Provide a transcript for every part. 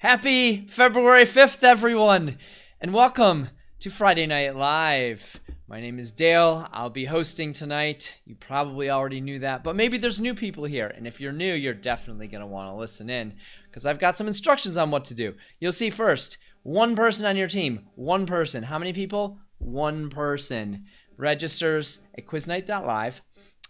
Happy February 5th, everyone, and welcome to Friday Night Live. My name is Dale. I'll be hosting tonight. You probably already knew that, but maybe there's new people here, and if you're new, you're definitely going to want to listen in because I've got some instructions on what to do. You'll see first, one person on your team. One person. How many people? One person registers at quiznight.live,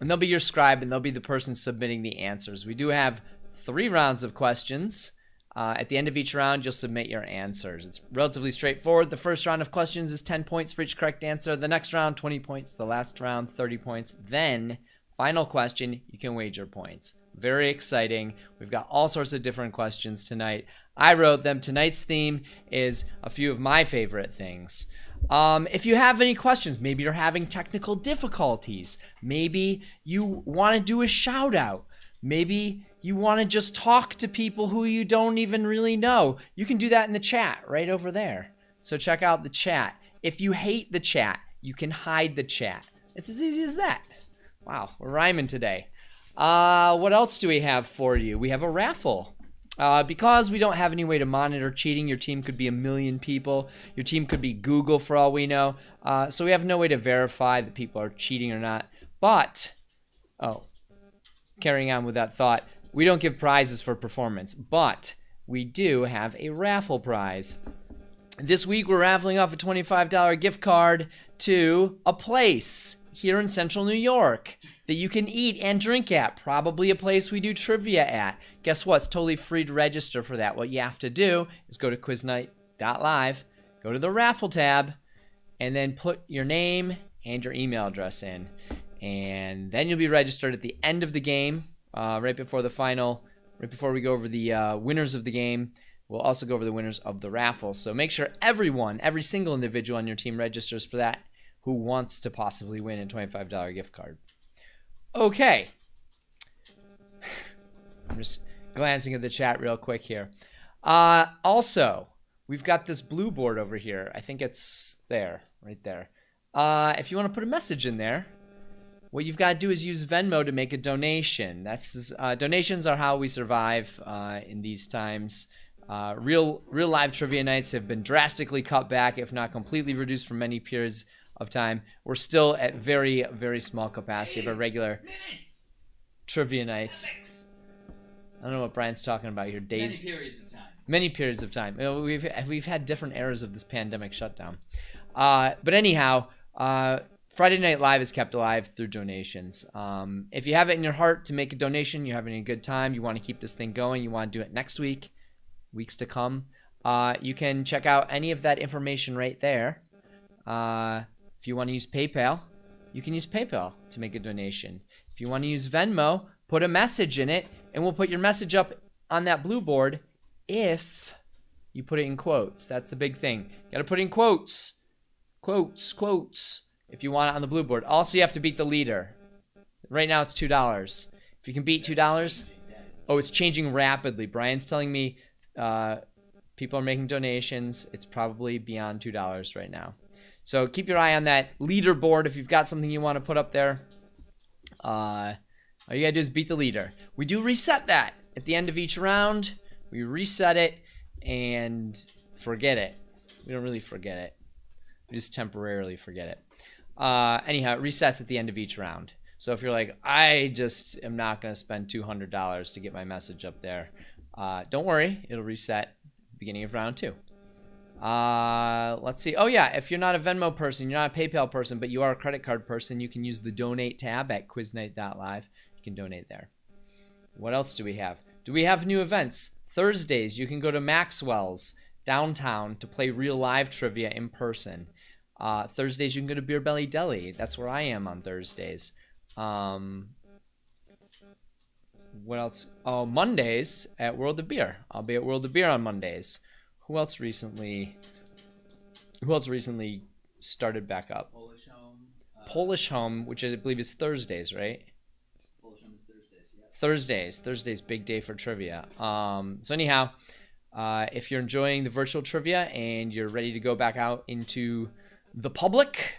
and they'll be your scribe, and they'll be the person submitting the answers. We do have 3 rounds of questions. At the end of each round, you'll submit your answers. It's relatively straightforward. The first round of questions is 10 points for each correct answer. The next round, 20 points. The last round, 30 points. Then, final question, you can wager points. Very exciting. We've got all sorts of different questions tonight. I wrote them. Tonight's theme is a few of my favorite things. If you have any questions, maybe you're having technical difficulties. Maybe you want to do a shout out. Maybe you want to just talk to people who you don't even really know. You can do that in the chat right over there. So check out the chat. If you hate the chat, you can hide the chat. It's as easy as that. Wow, we're rhyming today. What else do we have for you? We have a raffle. Because we don't have any way to monitor cheating, your team could be 1 million people. Your team could be Google for all we know. So we have no way to verify that people are cheating or not. But, carrying on with that thought, we don't give prizes for performance, but we do have a raffle prize. This week, we're raffling off a $25 gift card to a place here in Central New York that you can eat and drink at, probably a place we do trivia at. Guess what? It's totally free to register for that. What you have to do is go to quiznight.live, go to the raffle tab, and then put your name and your email address in. And then you'll be registered at the end of the game, right before we go over the winners of the game. We'll also go over the winners of the raffle. So make sure every single individual on your team registers for that who wants to possibly win a $25 gift card. Okay. I'm just glancing at the chat real quick here. Also, we've got this blue board over here. I think it's there, right there. If you want to put a message in there, what you've got to do is use Venmo to make a donation. Donations are how we survive in these times. Real live trivia nights have been drastically cut back, if not completely reduced from many periods of time. We're still at very, very small capacity of our regular trivia nights. I don't know what Brian's talking about here. Days. Many periods of time. We've had different eras of this pandemic shutdown. But anyhow, Friday Night Live is kept alive through donations. If you have it in your heart to make a donation, you're having a good time, you want to keep this thing going, you want to do it next week, weeks to come, you can check out any of that information right there. If you want to use PayPal, you can use PayPal to make a donation. If you want to use Venmo, put a message in it, and we'll put your message up on that blue board if you put it in quotes. That's the big thing. You got to put in quotes. Quotes. If you want it on the blue board. Also, you have to beat the leader. Right now, it's $2. If you can beat $2, it's changing rapidly. Brian's telling me people are making donations. It's probably beyond $2 right now. So keep your eye on that leaderboard if you've got something you want to put up there. All you got to do is beat the leader. We do reset that at the end of each round. We reset it and forget it. We don't really forget it. We just temporarily forget it. Anyhow, it resets at the end of each round. So if you're like, I just am not going to spend $200 to get my message up there, don't worry. It'll reset at the beginning of round 2. Let's see. Oh, yeah. If you're not a Venmo person, you're not a PayPal person, but you are a credit card person, you can use the donate tab at quiznight.live. You can donate there. What else do we have? Do we have new events? Thursdays, you can go to Maxwell's downtown to play real live trivia in person. Thursdays, you can go to Beer Belly Deli. That's where I am on Thursdays. What else? Oh, Mondays at World of Beer. I'll be at World of Beer on Mondays. Who else recently started back up? Polish Home, which I believe is Thursdays, right? Polish Home is Thursdays, yeah. Thursdays, big day for trivia. So anyhow, if you're enjoying the virtual trivia and you're ready to go back out into the public,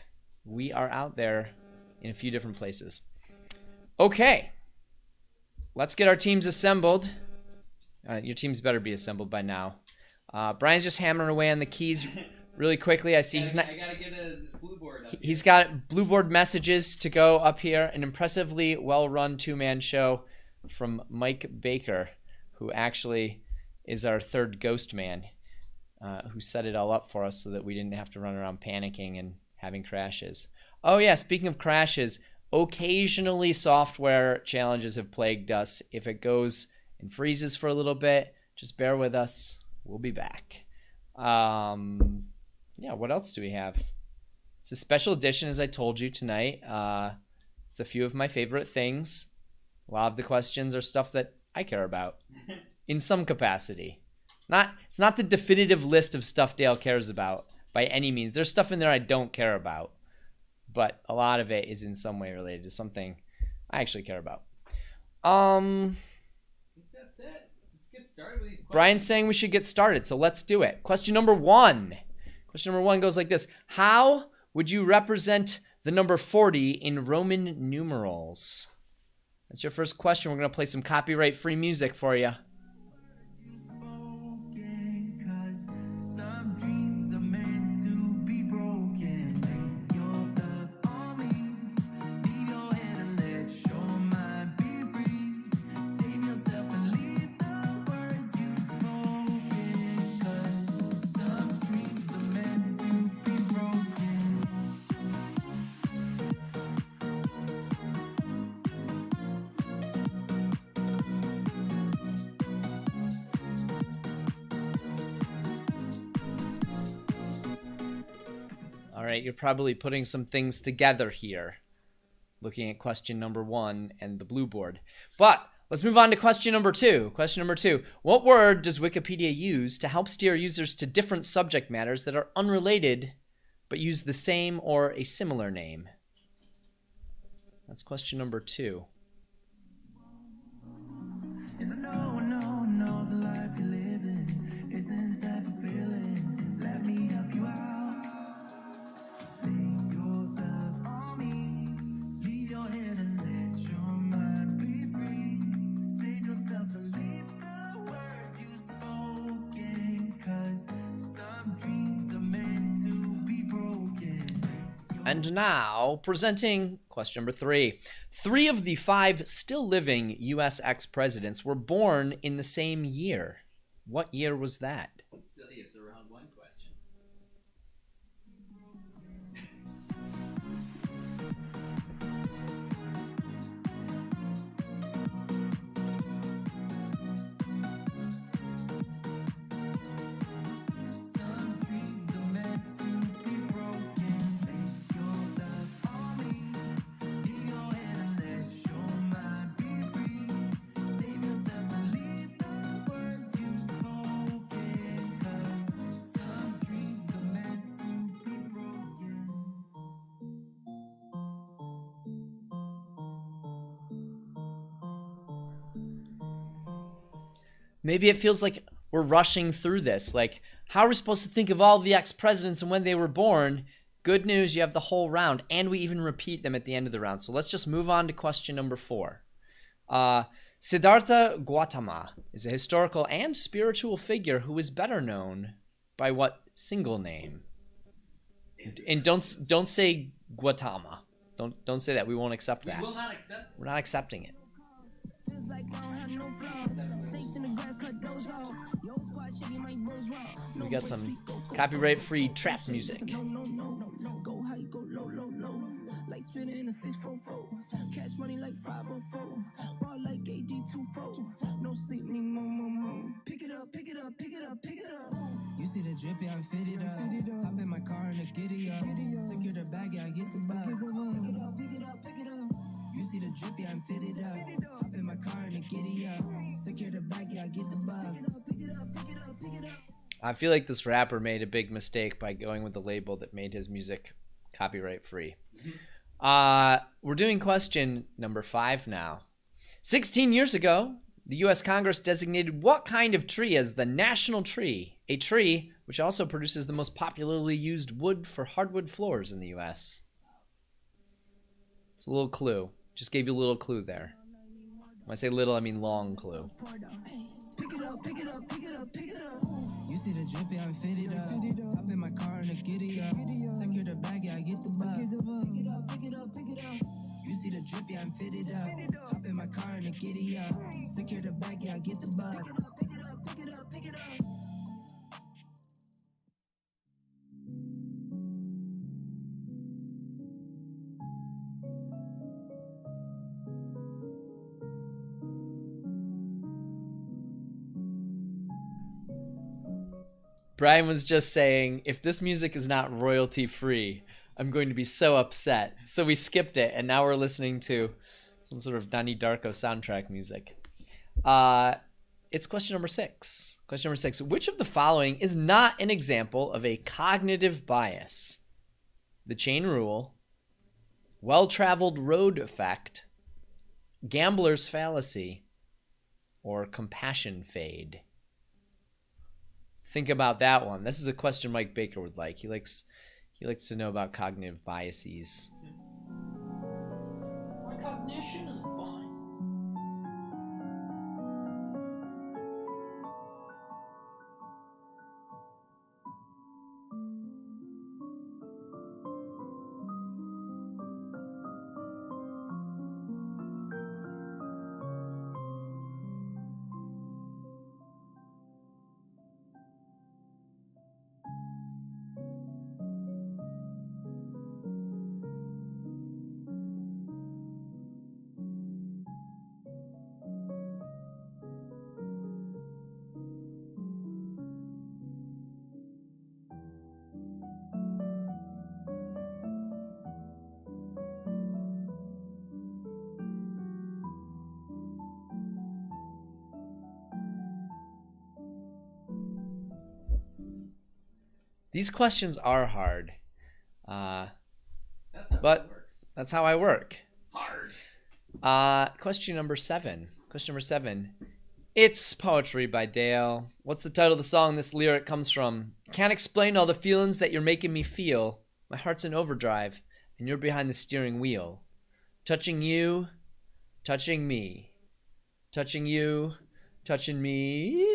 we are out there in a few different places. Okay, let's get our teams assembled. Your teams better be assembled by now. Brian's just hammering away on the keys really quickly. I see he's not. I gotta get a blue board up He's got blue board messages to go up here. An impressively well-run two-man show from Mike Baker, who actually is our third ghost man, who set it all up for us so that we didn't have to run around panicking and having crashes. Oh yeah, speaking of crashes, occasionally software challenges have plagued us. If it goes and freezes for a little bit, just bear with us. We'll be back. Yeah, what else do we have? It's a special edition, as I told you tonight. It's a few of my favorite things. A lot of the questions are stuff that I care about in some capacity. It's not the definitive list of stuff Dale cares about by any means. There's stuff in there I don't care about, but a lot of it is in some way related to something I actually care about. I think that's it. Let's get started with these questions. Brian's saying we should get started, so let's do it. Question number 1. Question number 1 goes like this. How would you represent the number 40 in Roman numerals? That's your first question. We're going to play some copyright-free music for you. All right, you're probably putting some things together here, looking at question number 1 and the blue board. But let's move on to question number 2. Question number 2. What word does Wikipedia use to help steer users to different subject matters that are unrelated but use the same or a similar name? That's question number 2. And I know the life you're living isn't that fulfilling. Let me help you out. And now, presenting question number 3. 3 of the 5 still living U.S. ex-presidents were born in the same year. What year was that? It's a round 1 question. Maybe it feels like we're rushing through this. Like, how are we supposed to think of all the ex-presidents and when they were born? Good news, you have the whole round, and we even repeat them at the end of the round. So let's just move on to question number 4. Siddhartha Gautama is a historical and spiritual figure who is better known by what single name? And don't say Gautama. Don't say that. We won't accept that. We will not accept it. We're not accepting it. We got some copyright-free trap music. You see the drippy, I'm fitted up. Hop in my car and the giddy up. Secure the bag, yeah, I get the bus. Pick it up. You see the drippy, I'm fitted up. Hop in my car and the giddy up. Secure the bag, yeah, I get the bus. Pick it up. I feel like this rapper made a big mistake by going with the label that made his music copyright free. We're doing question number 5 now. 16 years ago, the U.S. Congress designated what kind of tree as the national tree? A tree which also produces the most popularly used wood for hardwood floors in the U.S. It's a little clue. Just gave you a little clue there. When I say little, I mean long clue. Pick it up. see the drip, yeah, I'm fitted up. Hop in my car and I get it up. Secure the bag, yeah, I get the bus. Pick it up, pick it up, pick it up. You see the drip, yeah, I'm fitted up. Hop in my car and I get it up. Secure the bag, yeah, I get the bus. Pick it up, pick it up, pick it up, pick it up. Brian was just saying, if this music is not royalty free, I'm going to be so upset. So we skipped it, and now we're listening to some sort of Donnie Darko soundtrack music. It's question number 6. Question number 6. Which of the following is not an example of a cognitive bias? The chain rule, well-traveled road effect, gambler's fallacy, or compassion fade? Think about that one. This is a question Mike Baker would like. He likes to know about cognitive biases. My cognition is fine. These questions are hard, That's how but it works. that's how I work. Hard. Question number 7. Question number 7. It's poetry by Dale. What's the title of the song this lyric comes from? Can't explain all the feelings that you're making me feel. My heart's in overdrive, and you're behind the steering wheel. Touching you, touching me. Touching you, touching me.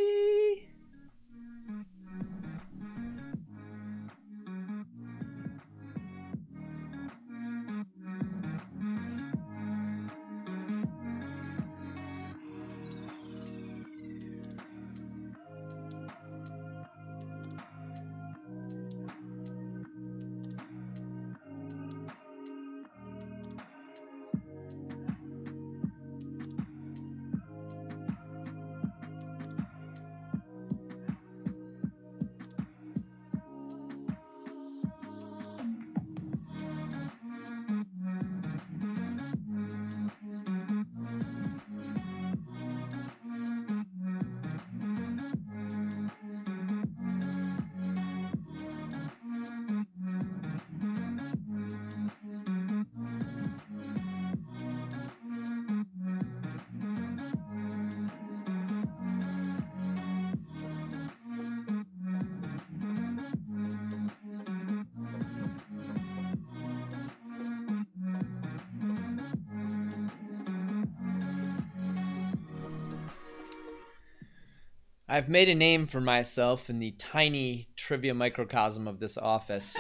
I've made a name for myself in the tiny trivia microcosm of this office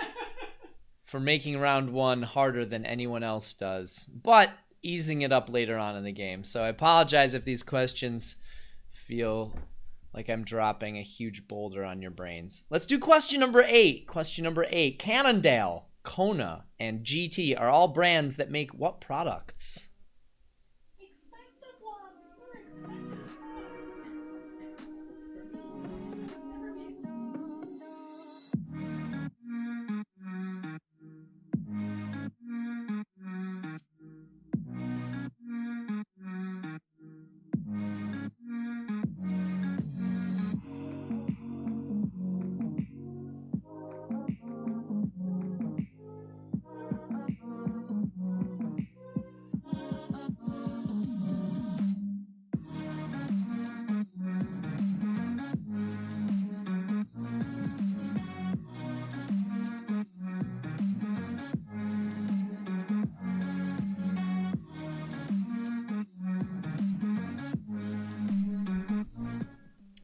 for making round 1 harder than anyone else does, but easing it up later on in the game. So I apologize if these questions feel like I'm dropping a huge boulder on your brains. Let's do question number 8. Question number 8. Cannondale, Kona, and GT are all brands that make what products? Expensive ones. They're expensive ones.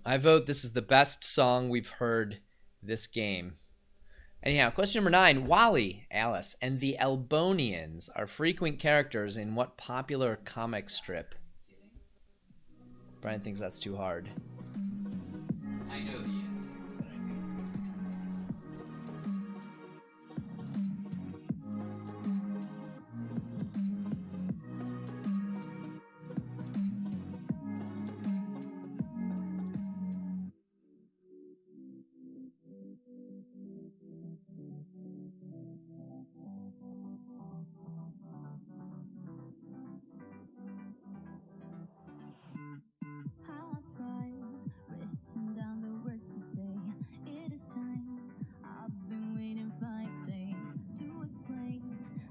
I vote this is the best song we've heard this game. Anyhow, question number 9. Wally, Alice, and the Elbonians are frequent characters in what popular comic strip? Brian thinks that's too hard. I know the answer, but I think How I cried, written down the words to say. It is time. I've been waiting 5 days to explain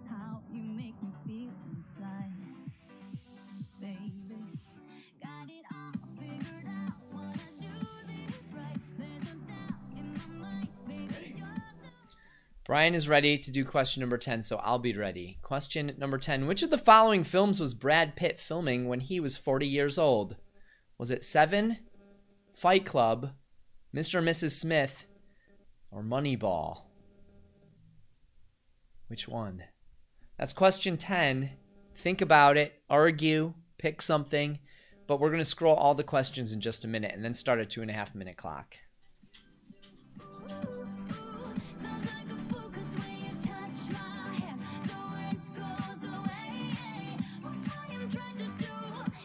how you make me feel inside, baby. Got it all figured out. Wanna do this right. There's no doubt in my mind, baby. You're Brian is ready to do question number 10, so I'll be ready. Question number 10. Which of the following films was Brad Pitt filming when he was 40 years old? Was it Seven, Fight Club, Mr. and Mrs. Smith, or Moneyball? Which one? That's question 10. Think about it, argue, pick something, but we're going to scroll all the questions in just a minute and then start a 2.5-minute clock. sounds like a focus when you touch my hair. The words goes away. What I am trying to do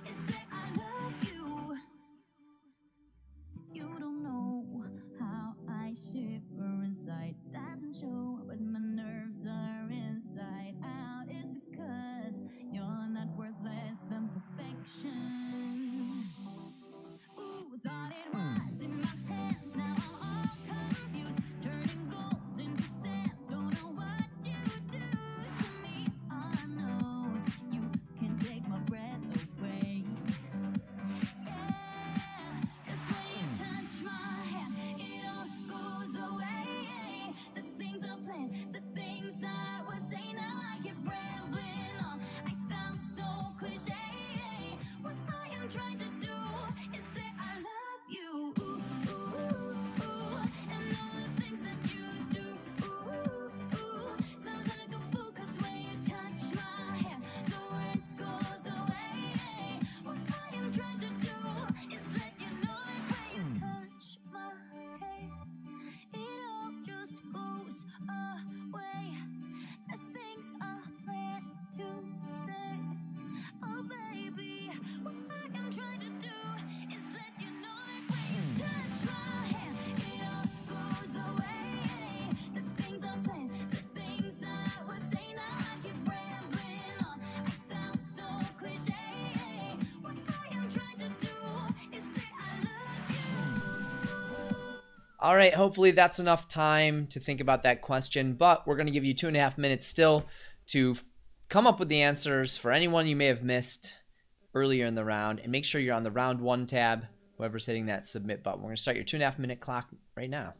is say I love you. You don't know how I shiver inside. Doesn't show, but my nerves are inside out. It's because you're not worth less than perfection. Ooh, thought it was in my hands. Now I'm all confused, turning gold into sand. Don't know what you do to me. All I know is you can take my breath away. Yeah, it's when you touch my hand, it all goes away. The things I planned, the things I would say, now I keep rambling on. I sound so cliche. What I am trying to do is say I love you. Ooh, ooh, ooh, and all the things that you do. Ooh, ooh, sounds like a fool 'cause when you touch my hand, the words goes away. What I am trying to do is let you know that when you touch my hand, it all just goes away. The things I plan to say, oh baby, what I am trying to do is let you know that when you touch my hand, it all goes away. The things I plan, the things I would say, now I keep rambling on. I sound so cliche. What I am trying to do is say I love you. All right, hopefully that's enough time to think about that question, but we're going to give you 2.5 minutes still to come up with the answers for anyone you may have missed earlier in the round, and make sure you're on the round 1 tab, whoever's hitting that submit button. We're going to start your 2.5-minute clock right now.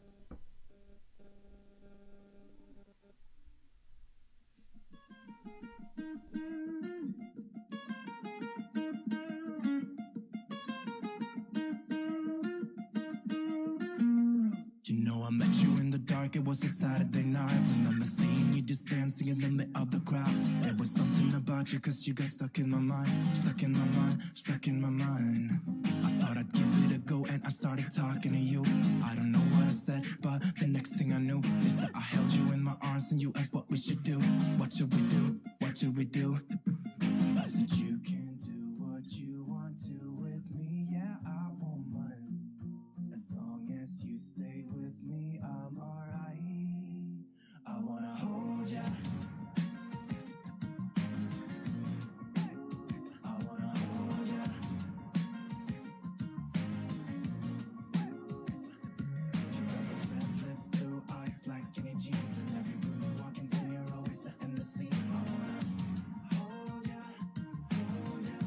You know I met you in the dark, it was a Saturday night. Remember seeing you just dancing in the middle of the crowd. There was something about you 'cause you got stuck in my mind. Stuck in my mind, stuck in my mind. I thought I'd give it a go and I started talking to you. I don't know what I said, but the next thing I knew is that I held you in my arms and you asked what we should do. What should we do? What should we do? I said you can do what you want to with me. Yeah, I won't mind. As long as you stay with me, I'm alright. I wanna hold ya. I wanna hold ya. You got those red lips, blue eyes, black skinny jeans, and every room you walk into, you're always setting the scene. I wanna hold ya, hold ya.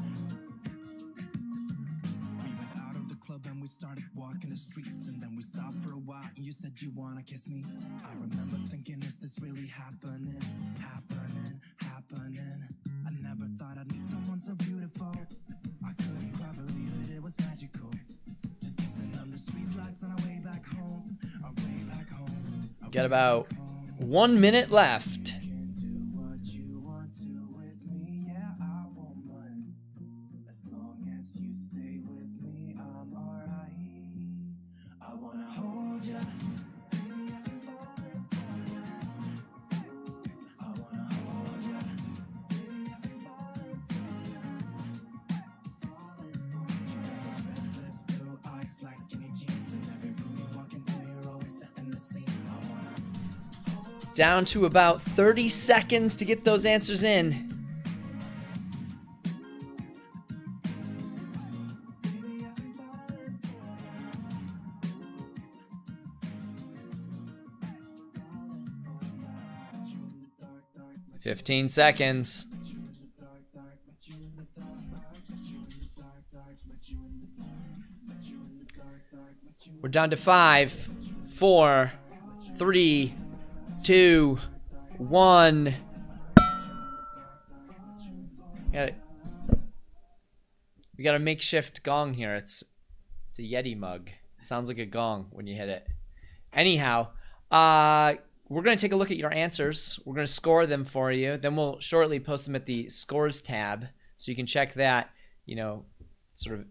We went out of the club and we started walking the streets, and then we stopped for a while and you said you wanna kiss me. I remember thinking, is this really happening? Happening, happening. I never thought I'd meet someone so beautiful. I couldn't quite believe it, it was magical. Just kissing under Got about 1 minute left. Down to about 30 seconds to get those answers in. "15 seconds. We're down to 5, 4, 3, 2, 1. We got a makeshift gong here. It's a Yeti mug. It sounds like a gong when you hit it. Anyhow, we're going to take a look at your answers. We're going to score them for you. Then we'll shortly post them at the scores tab, so you can check that, sort of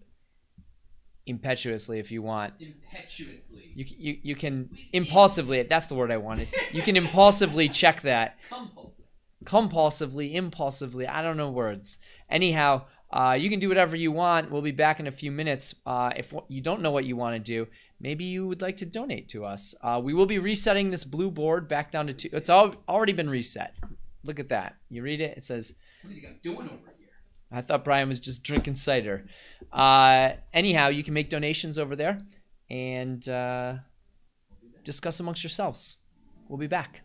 impetuously if you want. Impetuously. You can impulsively, that's the word I wanted. You can impulsively check that. Compulsively, impulsively, I don't know words. Anyhow, you can do whatever you want. We'll be back in a few minutes. If you don't know what you want to do, maybe you would like to donate to us. We will be resetting this blue board back down to 2. It's already been reset. Look at that. You read it. It says, "What do you think I'm doing over here?" I thought Brian was just drinking cider. Anyhow, you can make donations over there and discuss amongst yourselves. We'll be back.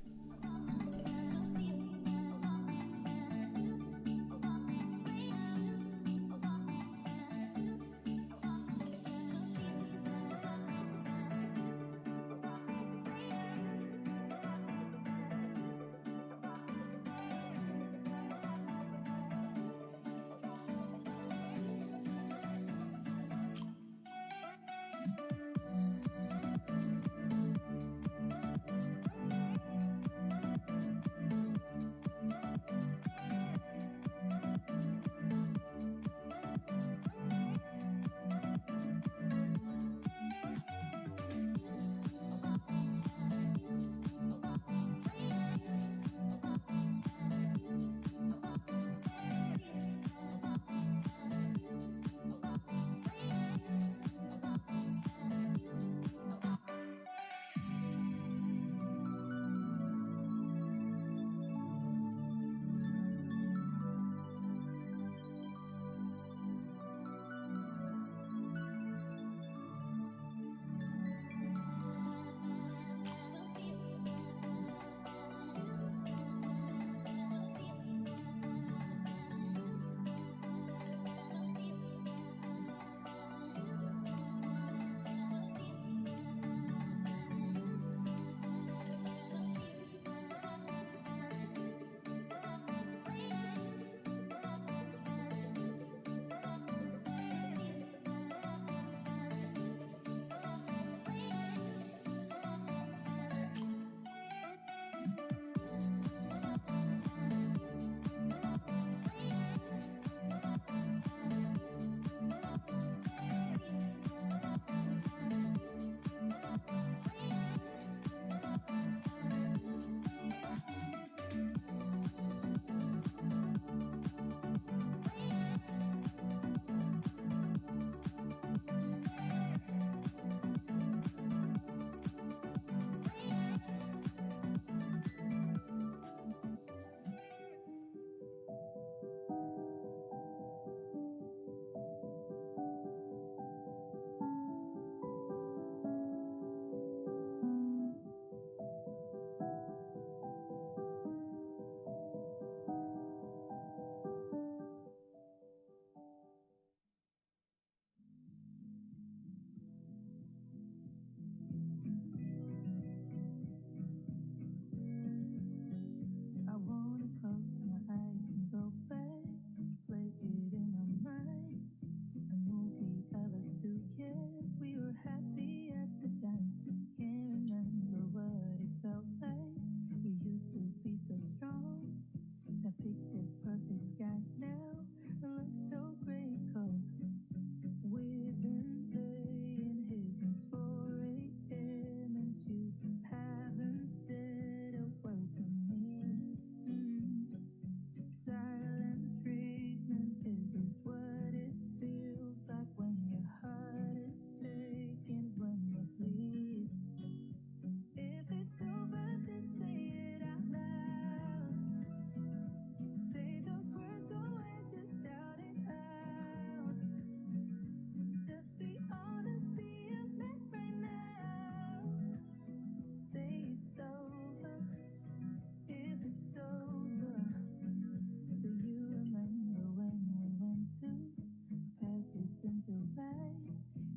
in July.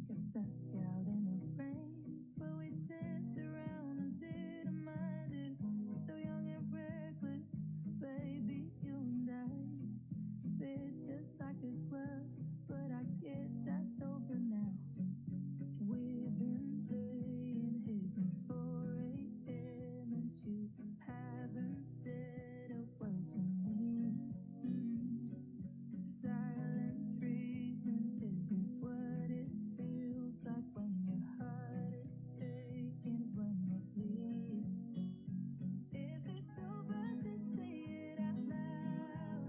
Got stuck out in the rain, but we danced around and didn't mind it. So young and reckless, baby, you and I fit just like a glove, but I guess that's over now. We've been playing here since 4 a.m. and you haven't said a word to me. Silent treatment, is this what it feels like when your heart is aching, when it bleeds? If it's over, just say it out loud.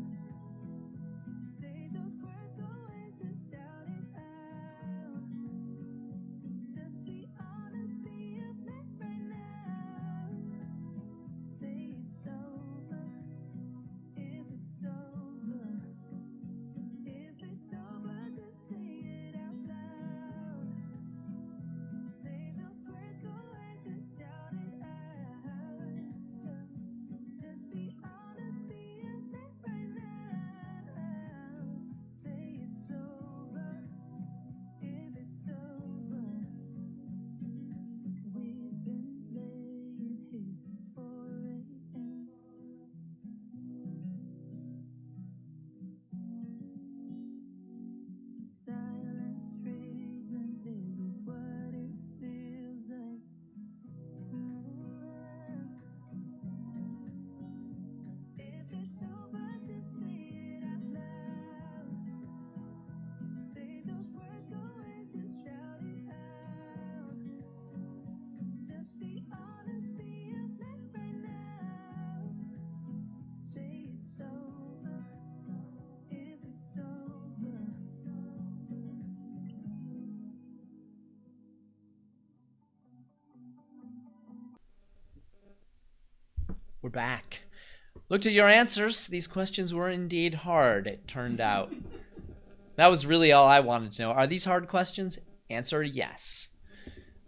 Say those words, go and just shout it out. Just be honest, be a man right now. Say it's over, if it's over. If it's over, just say it out loud. Say those words, go and just shout it out. Just be honest, be a man right now. Say it's over, if it's over. We've been laying here since 4 a.m. Silent treatment, is this what it feels like? If it's over, just say it out loud. Say those words, go and just shout it out. Just be honest, be a man right now. Say it's over, if it's over. We're back. Looked at your answers. These questions were indeed hard, it turned out. That was really all I wanted to know. Are these hard questions? Answer yes.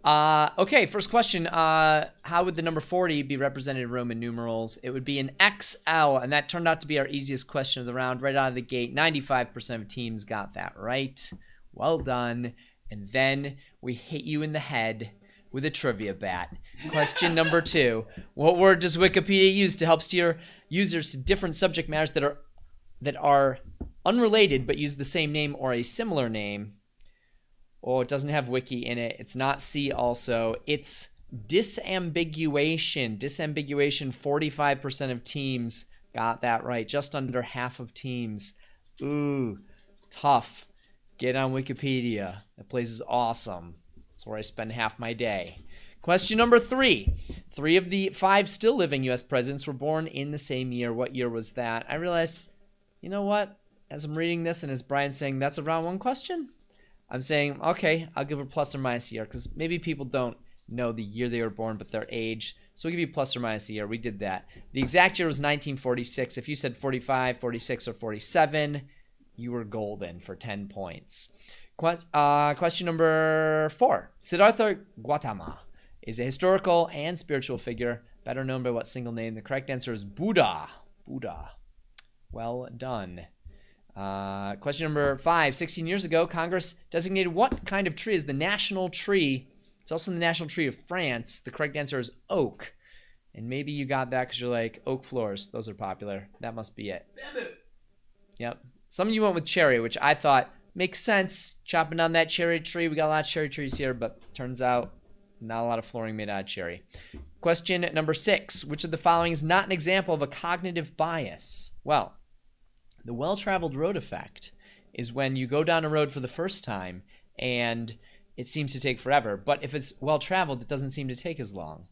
Okay, first question. How would the number 40 be represented in Roman numerals? It would be an XL, and that turned out to be our easiest question of the round right out of the gate. 95% of teams got that right. Well done. And then we hit you in the head with a trivia bat. Question number 2. What word does Wikipedia use to help steer users to different subject matters that are unrelated but use the same name or a similar name? Oh, it doesn't have wiki in it. It's not C also. It's disambiguation. Disambiguation, 45% of teams got that right. Just under half of teams. Ooh, tough. Get on Wikipedia. That place is awesome. That's where I spend half my day. Question number 3. 3 of the 5 still living U.S. presidents were born in the same year. What year was that? I realized, you know what? As I'm reading this and as Brian's saying that's a round 1 question, I'm saying, okay, I'll give a plus or minus a year because maybe people don't know the year they were born but their age. So we'll give you plus or minus a year. We did that. The exact year was 1946. If you said 45, 46, or 47, you were golden for 10 points. Question number 4. Siddhartha Gautama is a historical and spiritual figure, better known by what single name? The correct answer is Buddha. Buddha. Well done. Question number 5. 16 years ago, Congress designated what kind of tree as the national tree? It's also the national tree of France. The correct answer is oak. And maybe you got that because you're like, oak floors. Those are popular. That must be it. Bamboo. Yep. Some of you went with cherry, which I thought makes sense. Chopping down that cherry tree. We got a lot of cherry trees here, but turns out not a lot of flooring made out of cherry. Question number 6. Which of the following is not an example of a cognitive bias? Well, the well-traveled road effect is when you go down a road for the first time and it seems to take forever. But if it's well-traveled, it doesn't seem to take as long.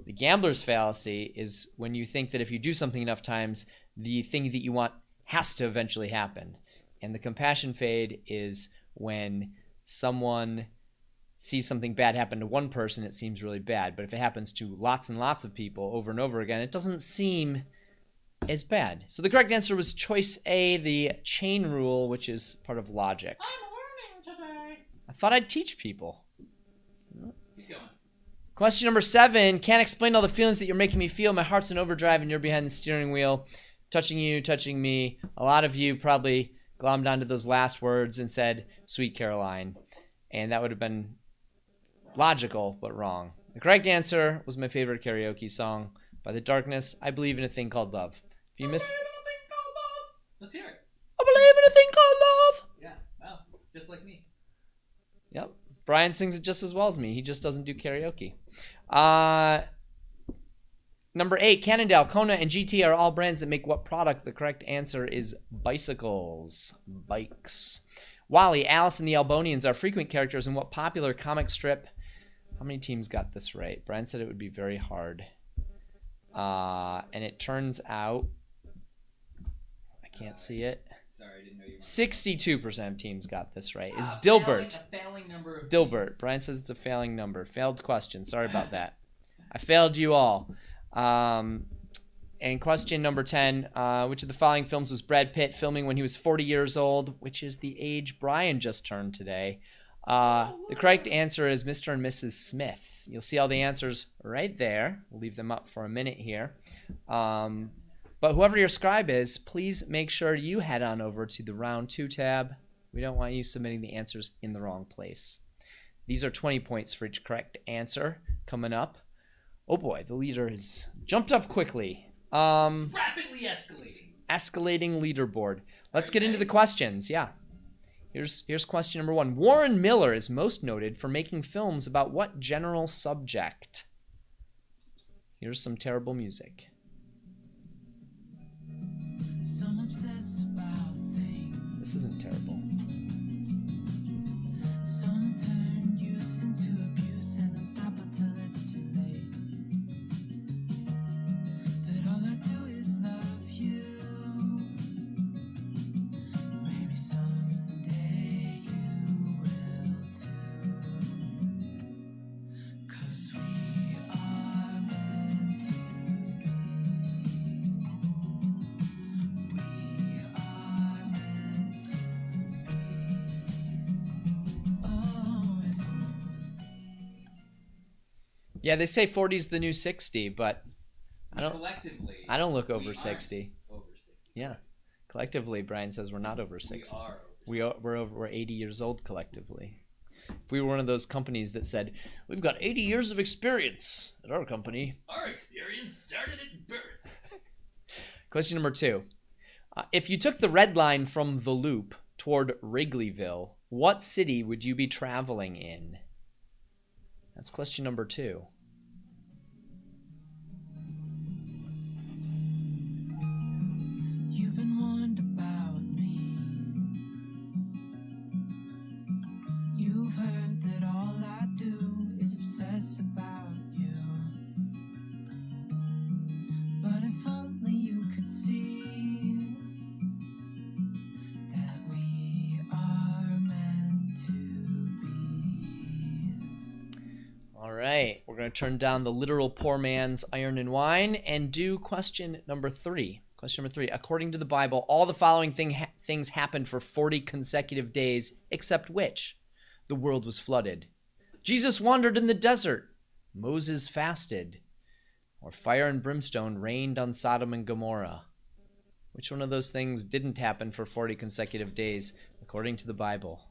The gambler's fallacy is when you think that if you do something enough times, the thing that you want has to eventually happen. And the compassion fade is when someone sees something bad happen to one person, it seems really bad. But if it happens to lots and lots of people over and over again, it doesn't seem as bad. So the correct answer was choice A, the chain rule, which is part of logic. I'm learning today. I thought I'd teach people. Keep going. Question number 7. Can't explain all the feelings that you're making me feel. My heart's in overdrive and you're behind the steering wheel. Touching you, touching me. A lot of you probably glommed onto those last words and said Sweet Caroline. And that would have been logical, but wrong. The correct answer was my favorite karaoke song by The Darkness, I Believe in a Thing Called Love. If you missed... Let's hear it. I believe in a thing called love. Yeah, wow. Just like me. Yep. Brian sings it just as well as me. He just doesn't do karaoke. Number 8, Cannondale, Kona, and GT are all brands that make what product? The correct answer is bicycles. Bikes. Wally, Alice, and the Elbonians are frequent characters in what popular comic strip? How many teams got this right? Brian said it would be very hard. And it turns out... I can't see it. Sorry, I didn't know you. 62% of teams got this right. Is Ah, Dilbert. A failing number of Dilbert. teams. Brian says it's a failing number. Failed question. Sorry about that. I failed you all. And question number 10. Which of the following films was Brad Pitt filming when he was 40 years old? Which is the age Brian just turned today. The correct answer is Mr. and Mrs. Smith. You'll see all the answers right there. We'll leave them up for a minute here. But whoever your scribe is, please make sure you head on over to the round 2 tab. We don't want you submitting the answers in the wrong place. These are 20 points for each correct answer coming up. Oh boy, the leader has jumped up quickly. Rapidly escalating. Escalating leaderboard. Let's get into the questions. Yeah. Here's question number 1. Warren Miller is most noted for making films about what general subject? Here's some terrible music. Some obsess about things. This isn't terrible. Some turn use into abuse and don't stop until it's too late. But all I do is love you. Maybe someday you will too. 'Cause we are meant to be. We are meant to be. Oh, if Yeah, they say 40 is the new 60, but I don't look over we 60. aren't over 60. Yeah. Collectively, Brian says we're not over 60. We are over 60. We're 80 years old collectively. If we were one of those companies that said, we've got 80 years of experience at our company. Our experience started at birth. Question number 2. If you took the red line from the Loop toward Wrigleyville, what city would you be traveling in? That's question number 2. you've been warned about me. You've heard that all I do is obsess about you. But if only you could see that we are meant to be. All right. We're going to turn down the literal poor man's iron and wine and do question number 3. Question number 3. According to the Bible, all the following things happened for 40 consecutive days, except which? The world was flooded. Jesus wandered in the desert. Moses fasted. Or fire and brimstone rained on Sodom and Gomorrah. Which one of those things didn't happen for 40 consecutive days, according to the Bible?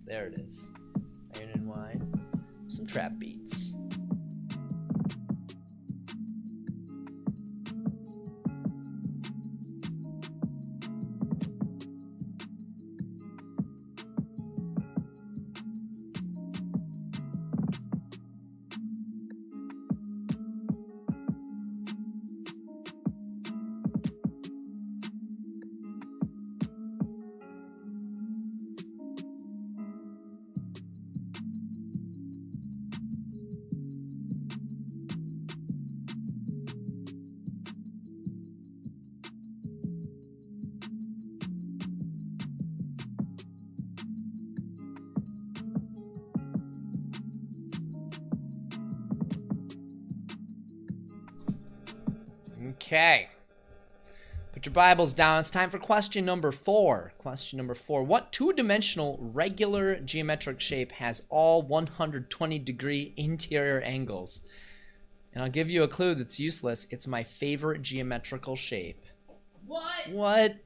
There it is. Iron and wine. Some trap beats. Okay. Put your Bibles down. It's time for question number 4. Question number 4. What two-dimensional regular geometric shape has all 120-degree interior angles? And I'll give you a clue that's useless. It's my favorite geometrical shape. What? What?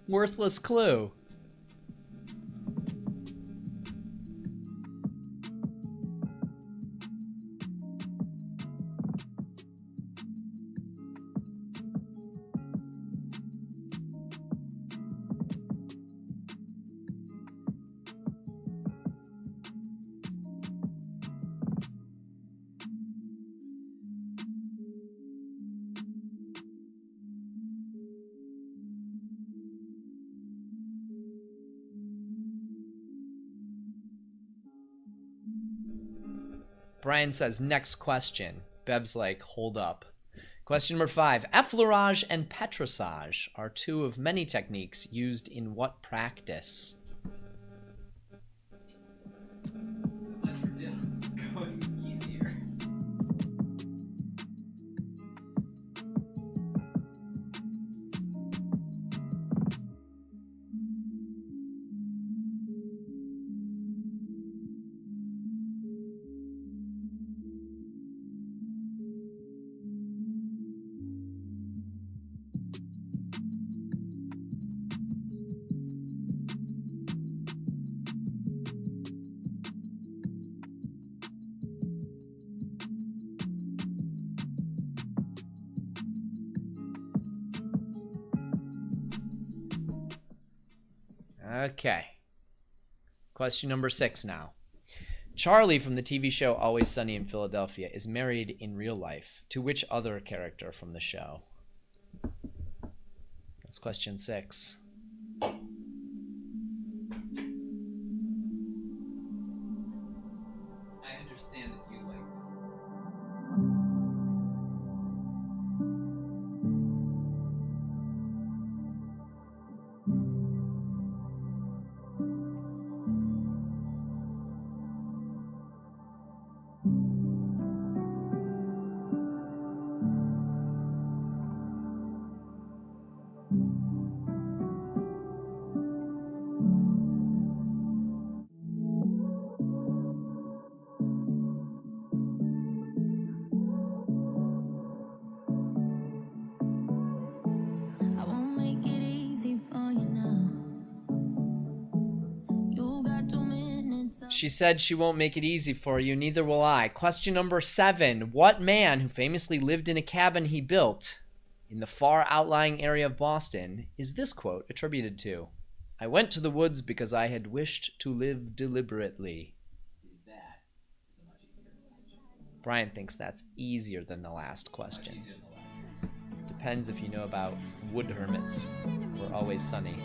Worthless clue. Brian says, next question. Bev's like, hold up. Question number 5. Effleurage and petrissage are two of many techniques used in what practice? Going easier. Okay. Question number 6 now. Charlie from the TV show Always Sunny in Philadelphia is married in real life to which other character from the show? That's question 6. I understand that you like I won't make it easy for you now. You got 2 minutes. She said she won't make it easy for you, neither will I. Question number 7. What man who famously lived in a cabin he built in the far outlying area of Boston is this quote attributed to? I went to the woods because I had wished to live deliberately. that. It's a much easier question. Brian thinks that's easier than the last question. Much easier than the last one. Depends if you know about wood hermits or Always Sunny.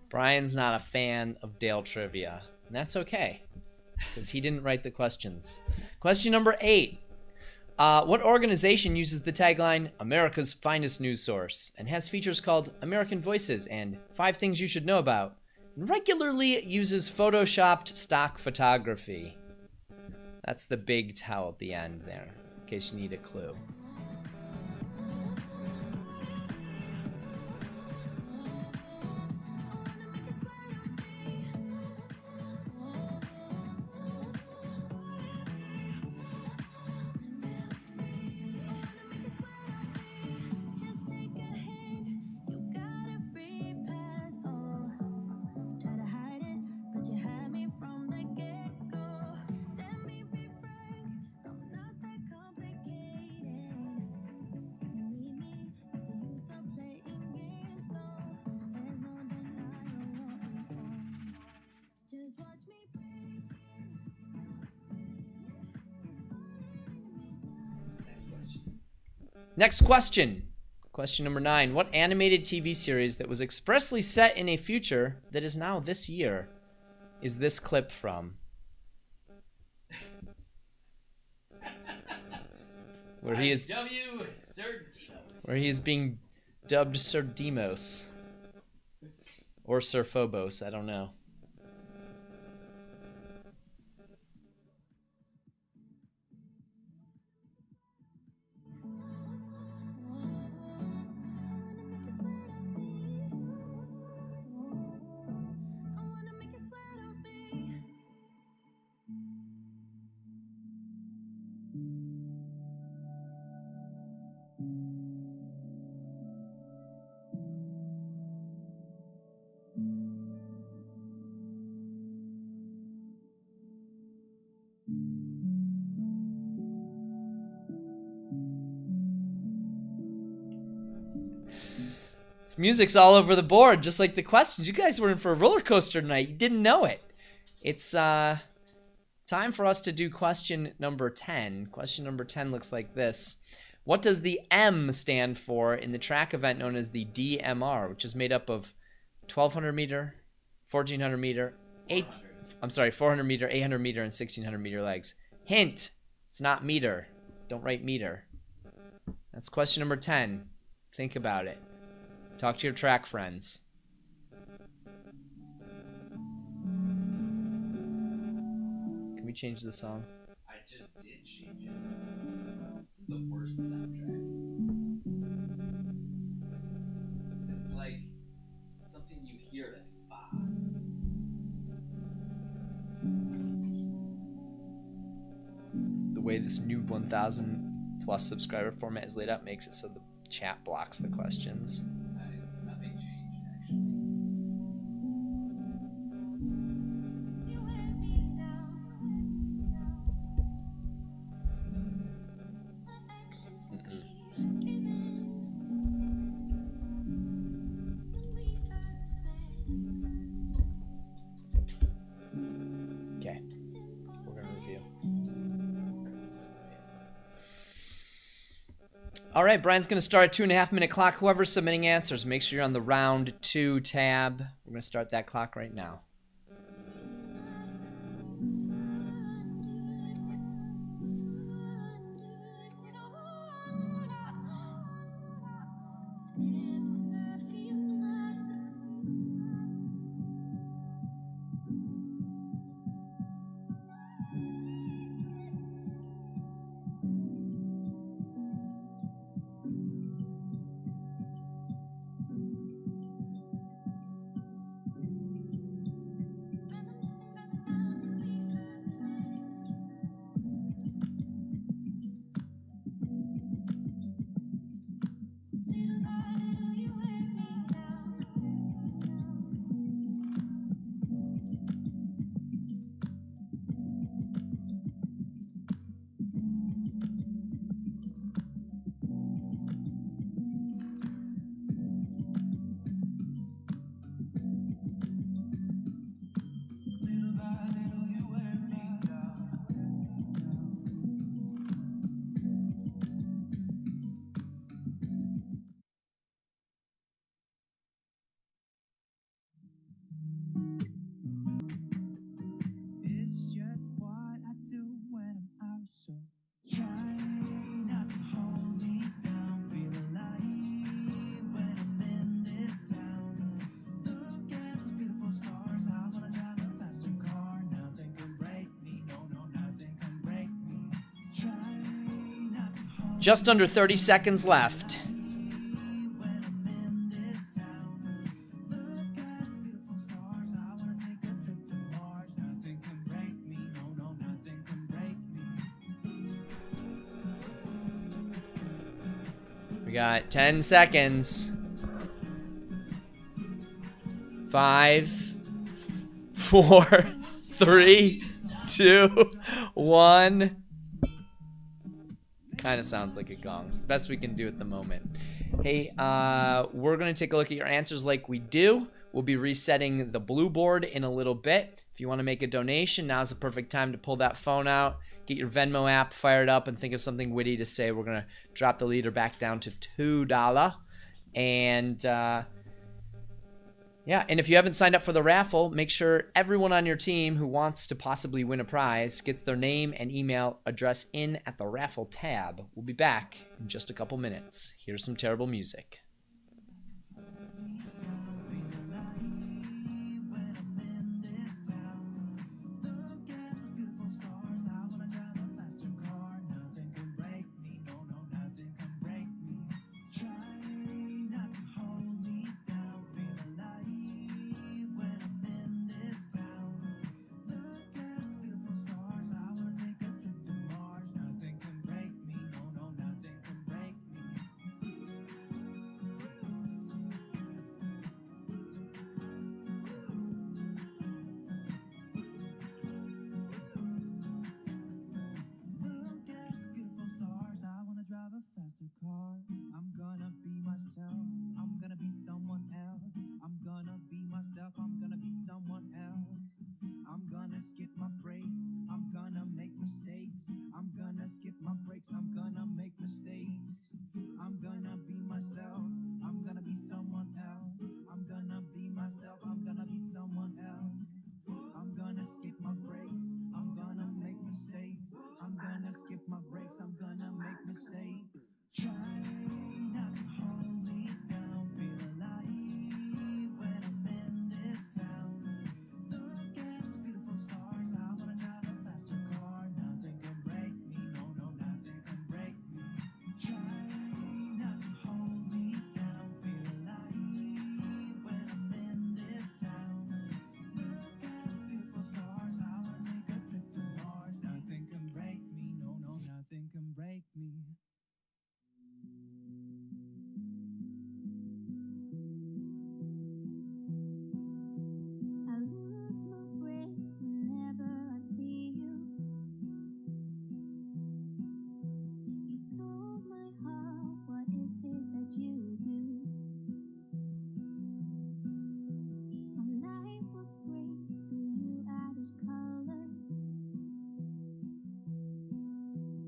Brian's not a fan of Dale trivia, and that's okay, because he didn't write the questions. Question number 8. What organization uses the tagline, America's Finest News Source, and has features called American Voices and 5 Things You Should Know About, and regularly uses photoshopped stock photography? That's the big towel at the end there, in case you need a clue. Next question. Question number 9. What animated TV series that was expressly set in a future that is now this year is this clip from? Where he is being dubbed Sir Demos. Or Sir Phobos, I don't know. This music's all over the board, just like the questions. You guys were in for a roller coaster tonight. You didn't know it. It's time for us to do question number 10. Question number 10 looks like this. What does the M stand for in the track event known as the DMR, which is made up of 1,200 meter, 1,400 meter, 400 meter, 800 meter, and 1,600 meter legs? Hint, it's not meter. Don't write meter. That's question number 10. Think about it. Talk to your track friends. Can we change the song? I just did change it. It's the worst soundtrack. It's like something you hear at a spa. The way this new 1,000 plus subscriber format is laid out makes it so the chat blocks the questions. Nothing changed, actually. Okay, we're gonna review. All right, Brian's gonna start a 2.5 minute clock. Whoever's submitting answers, make sure you're on the round 2 tab. We're gonna start that clock right now. It's just what I do when I'm out, so try not to hold me down. Feel alive when I'm in this town. Look at those beautiful stars. I wanna drive a faster car. Nothing can break me. No, nothing can break me. Try not to hold Just under 30 seconds left. when I'm in this town. Look at those beautiful stars. I wanna take a trip to Mars. Nothing can break me. No, nothing can break me. We got 10 seconds. 5, 4, 3, 2, 1. Kind of sounds like a gong. It's the best we can do at the moment. Hey, we're going to take a look at your answers like we do. We'll be resetting the blue board in a little bit. If you want to make a donation, now's the perfect time to pull that phone out, get your Venmo app fired up, and think of something witty to say. We're going to drop the leader back down to $2. And yeah, and if you haven't signed up for the raffle, make sure everyone on your team who wants to possibly win a prize gets their name and email address in at the raffle tab. We'll be back in just a couple minutes. Here's some terrible music. Skip my breaks, I'm gonna make mistakes. I'm gonna skip my breaks, I'm gonna make mistakes. I'm gonna be myself, I'm gonna be someone else. I'm gonna be myself, I'm gonna be someone else. I'm gonna skip my breaks, I'm gonna make mistakes. I'm gonna skip my breaks, I'm gonna make mistakes. Try not to hold me down, feel alive when I'm in this town. Look at those beautiful stars, I wanna drive a faster car. Nothing can break me, no, no, nothing can break me. Try not to hold me down, feel alive when I'm in this town. Look at those beautiful stars, I wanna take a trip to Mars. Nothing can break me, no, no, nothing can break me. I lose my breath whenever I see you. You stole my heart, what is it that you do? My life was great till you added colors.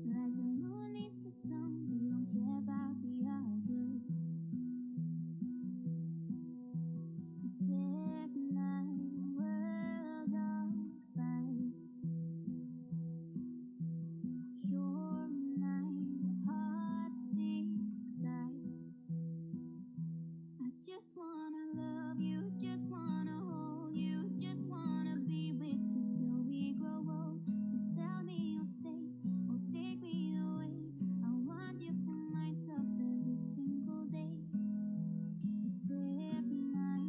Like the moon needs the sun, we don't care about the others. You set my world on fire. You're my heart's desire. I just wanna love you, just wanna hold you, just wanna be with you till we grow old. Please tell me you'll stay or take me away. I want you for myself every single day. You set my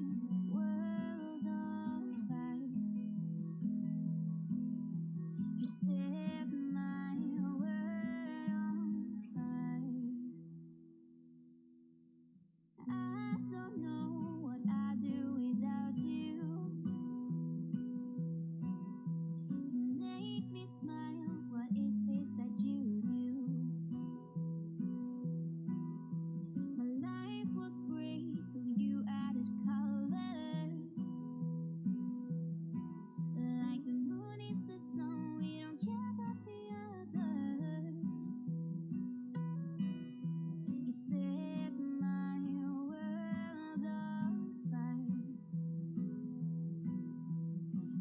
world on fire. You set my world on fire. I don't know what I'd do without you. You make me smile, what is it that you do? My life was great till you added colors. Like the moon is the sun, we don't care about the others. You set my world on fire.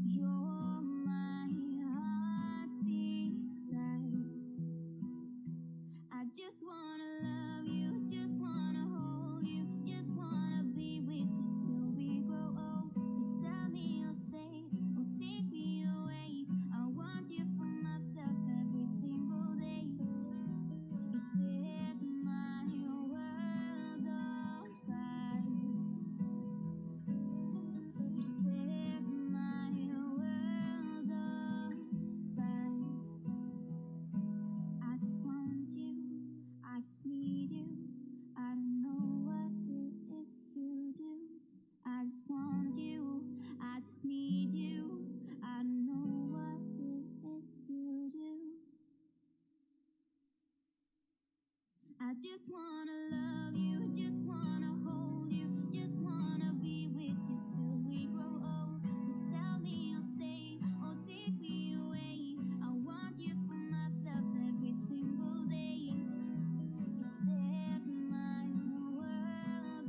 You're my heart's desire. I just wanna love you, just wanna hold you, just wanna be with you till we grow old. Please tell me you'll stay or take me away. I want you for myself every single day. You set my world on fire. You set my world on fire. I just want you, I just need you. I don't know what it is you do. I just want you, I just need you. I don't know what it is you do. I just wanna love you, just wanna hold you, just wanna be with you till we grow old. Please tell me you'll stay or take me away. I want you for myself every single day. You set my world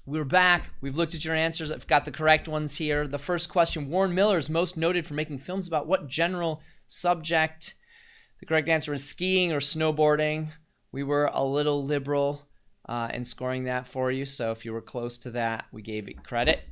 We're back. We've looked at your answers. I've got the correct ones here. The first question, Warren Miller is most noted for making films about what general subject? The correct answer is skiing or snowboarding. We were a little liberal in scoring that for you, so if you were close to that, we gave it credit.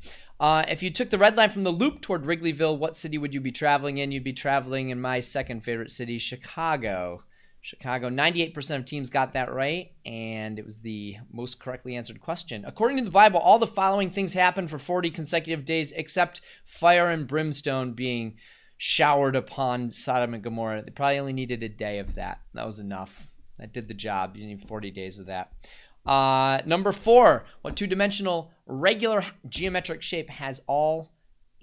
If you took the red line from the loop toward Wrigleyville, what city would you be traveling in? You'd be traveling in my second favorite city, Chicago. Chicago, 98% of teams got that right, and it was the most correctly answered question. According to the Bible, all the following things happened for 40 consecutive days, except fire and brimstone being showered upon Sodom and Gomorrah. They probably only needed a day of that. That was enough. That did the job. You need 40 days of that. Number 4, what two-dimensional regular geometric shape has all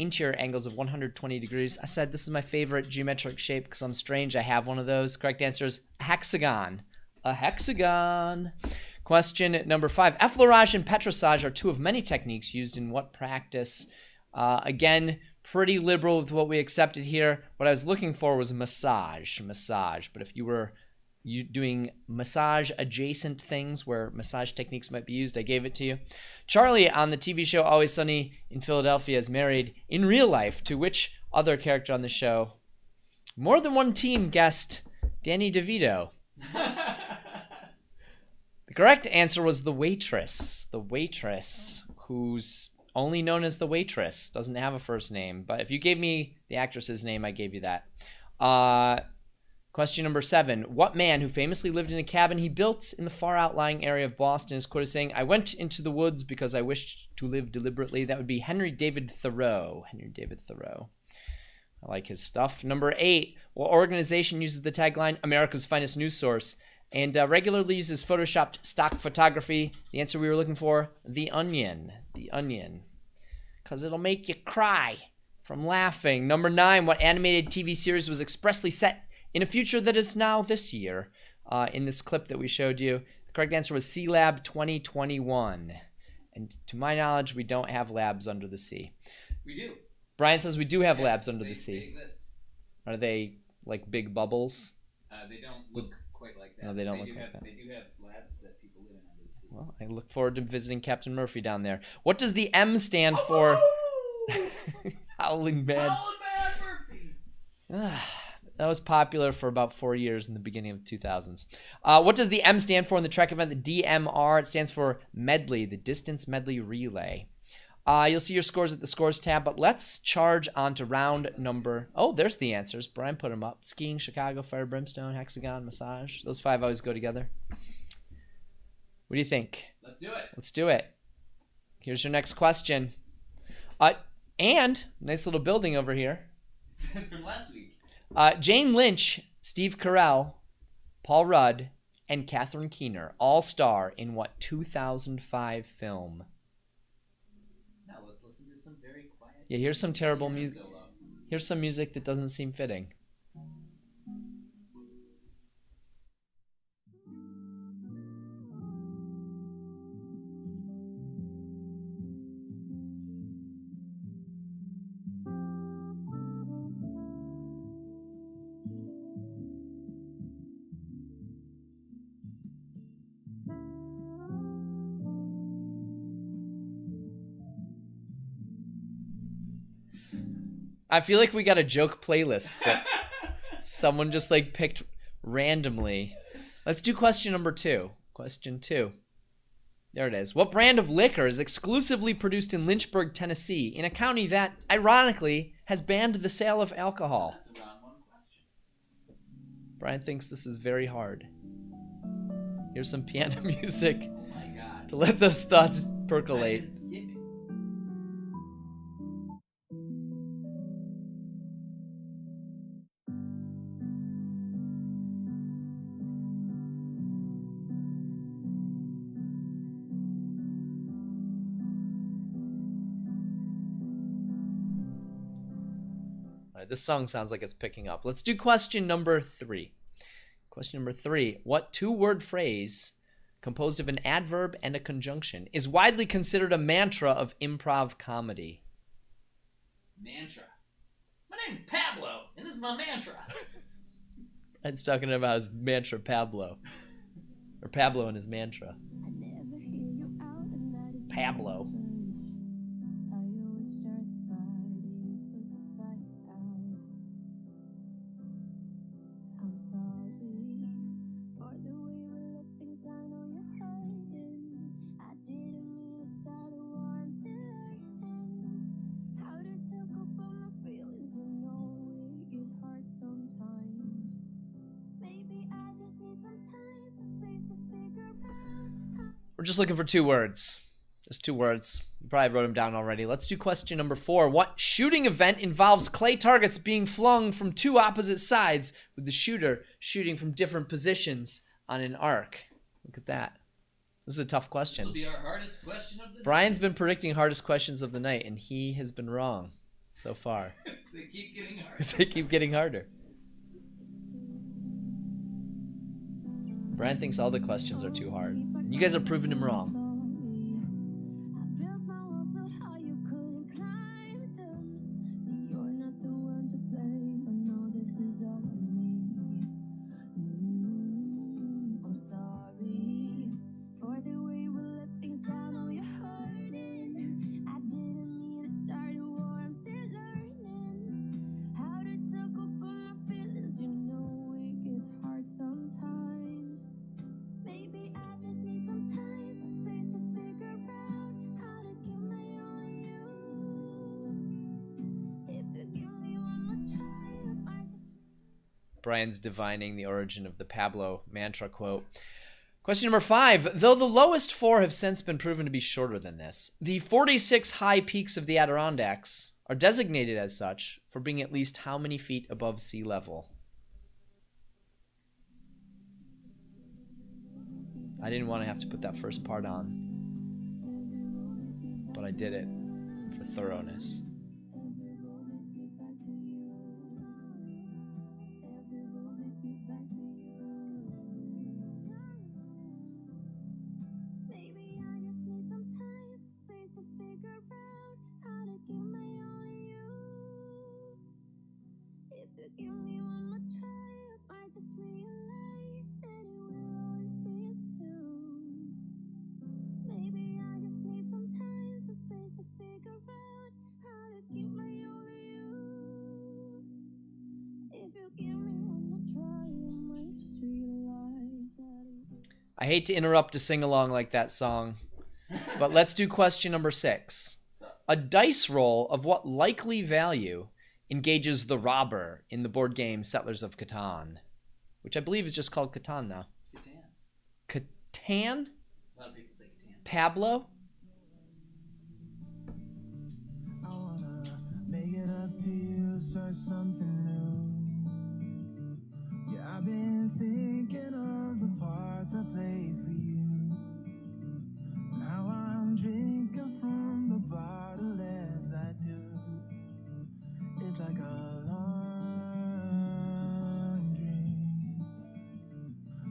interior angles of 120 degrees? I said this is my favorite geometric shape because I'm strange. I have one of those. Correct answer is a hexagon. A hexagon. Question number 5. Effleurage and petrissage are two of many techniques used in what practice? Again, pretty liberal with what we accepted here. What I was looking for was massage. But if you were doing massage adjacent things where massage techniques might be used, I gave it to you. Charlie on the TV show Always Sunny in Philadelphia is married in real life to which other character on the show? More than one team guessed Danny DeVito. The correct answer was the waitress. The waitress, who's only known as the waitress, doesn't have a first name. But if you gave me the actress's name, I gave you that. Question number 7. What man who famously lived in a cabin he built in the far outlying area of Boston is quoted saying, "I went into the woods because I wished to live deliberately"? That would be Henry David Thoreau. Henry David Thoreau. I like his stuff. Number 8. What organization uses the tagline, America's Finest News Source, and regularly uses photoshopped stock photography? The answer we were looking for, The Onion. The Onion. Because it'll make you cry from laughing. Number 9. What animated TV series was expressly set in a future that is now this year? In this clip that we showed you, the correct answer was Sea Lab 2021. And to my knowledge, we don't have labs under the sea. We do. Brian says we do have Yes, labs under the They sea. exist. Are they like big bubbles? They don't look quite like that. No, they don't look do like have, that. They do have labs that people live in under the sea. Well, I look forward to visiting Captain Murphy down there. What does the M stand for? Howling Bad. Howling Bad Murphy! That was popular for about 4 years in the beginning of the 2000s. What does the M stand for in the Trek event? The DMR. It stands for medley, the distance medley relay. You'll see your scores at the scores tab, but let's charge on to round number... Oh, there's the answers. Brian put them up. Skiing, Chicago, fire, brimstone, hexagon, massage. Those 5 always go together. What do you think? Let's do it. Let's do it. Here's your next question. And nice little building over here. It's from last week. Jane Lynch, Steve Carell, Paul Rudd, and Catherine Keener all star in what 2005 film? Now let's listen to some very quiet. Yeah, here's some terrible piano music. solo. Here's some music that doesn't seem fitting. I feel like we got a joke playlist for someone just like picked randomly. Let's do question number 2. Question 2. There it is. What brand of liquor is exclusively produced in Lynchburg, Tennessee, in a county that, ironically, has banned the sale of alcohol? That's a round 1 question. Brian thinks this is very hard. Here's some piano music Oh my god. to let those thoughts I've percolate. been skipping. All right, this song sounds like it's picking up. Let's do question number 3. Question number 3. What 2-word phrase composed of an adverb and a conjunction is widely considered a mantra of improv comedy? Mantra. My name's Pablo, and this is my mantra. Ed's talking about his mantra Pablo. Or Pablo and his mantra. I never hear you out, and that is Pablo. I always start the fire, you put the fire out. I'm sorry for the way we let things. I know you're hurting. I didn't mean to start a war. I'm still learning how to talk about my feelings. You know it gets hard sometimes. Maybe I just need some time, some space to figure out how. We're just looking for 2 words. There's 2 words. You probably wrote them down already. Let's do question number 4. What shooting event involves clay targets being flung from 2 opposite sides with the shooter shooting from different positions on an arc? Look at that. This is a tough This question. will be our hardest question of the Brian's been predicting hardest questions of the night, and he has been wrong so far. night. They keep getting harder. Because they keep getting harder. Brian thinks all the questions are too hard. And you guys are proving him wrong. I built my walls so high you couldn't climb them. But you're not the one to blame. I know this is all on me. I'm sorry for the way we let things. I know you're hurting. I didn't mean to start a war. I'm still learning how to talk about my feelings. You know it gets hard sometimes. Maybe I just need some time, some space to figure out how to give my all to you. If you give me one more try, I might just. Brian's divining the origin of the Pablo mantra quote. Question number 5. Though the lowest 4 have since been proven to be shorter than this, the 46 high peaks of the Adirondacks are designated as such for being at least how many feet above sea level? I didn't want to have to put that first part on, but I did it for thoroughness. Every road leads me back to you. Every road leads me back to you. Maybe I just need some time, some space to figure out how to give my all to you. If you give me one more try, I might just realize that it will always be us two. Maybe I just need some time, some space to figure out how to give my all to you. If you give me one more try, I might just realize that it will. I hate to interrupt a sing-along like that song, but let's do question number 6. A dice roll of what likely value engages the robber in the board game Settlers of Catan, which I believe is just called Catan now. Catan. Catan? A lot of people say Catan. Pablo? I wanna make it up to you, start something new. Yeah, I've been thinking of the parts I played for you. Now I'm drinking from the bottle as I do. It's like a long dream.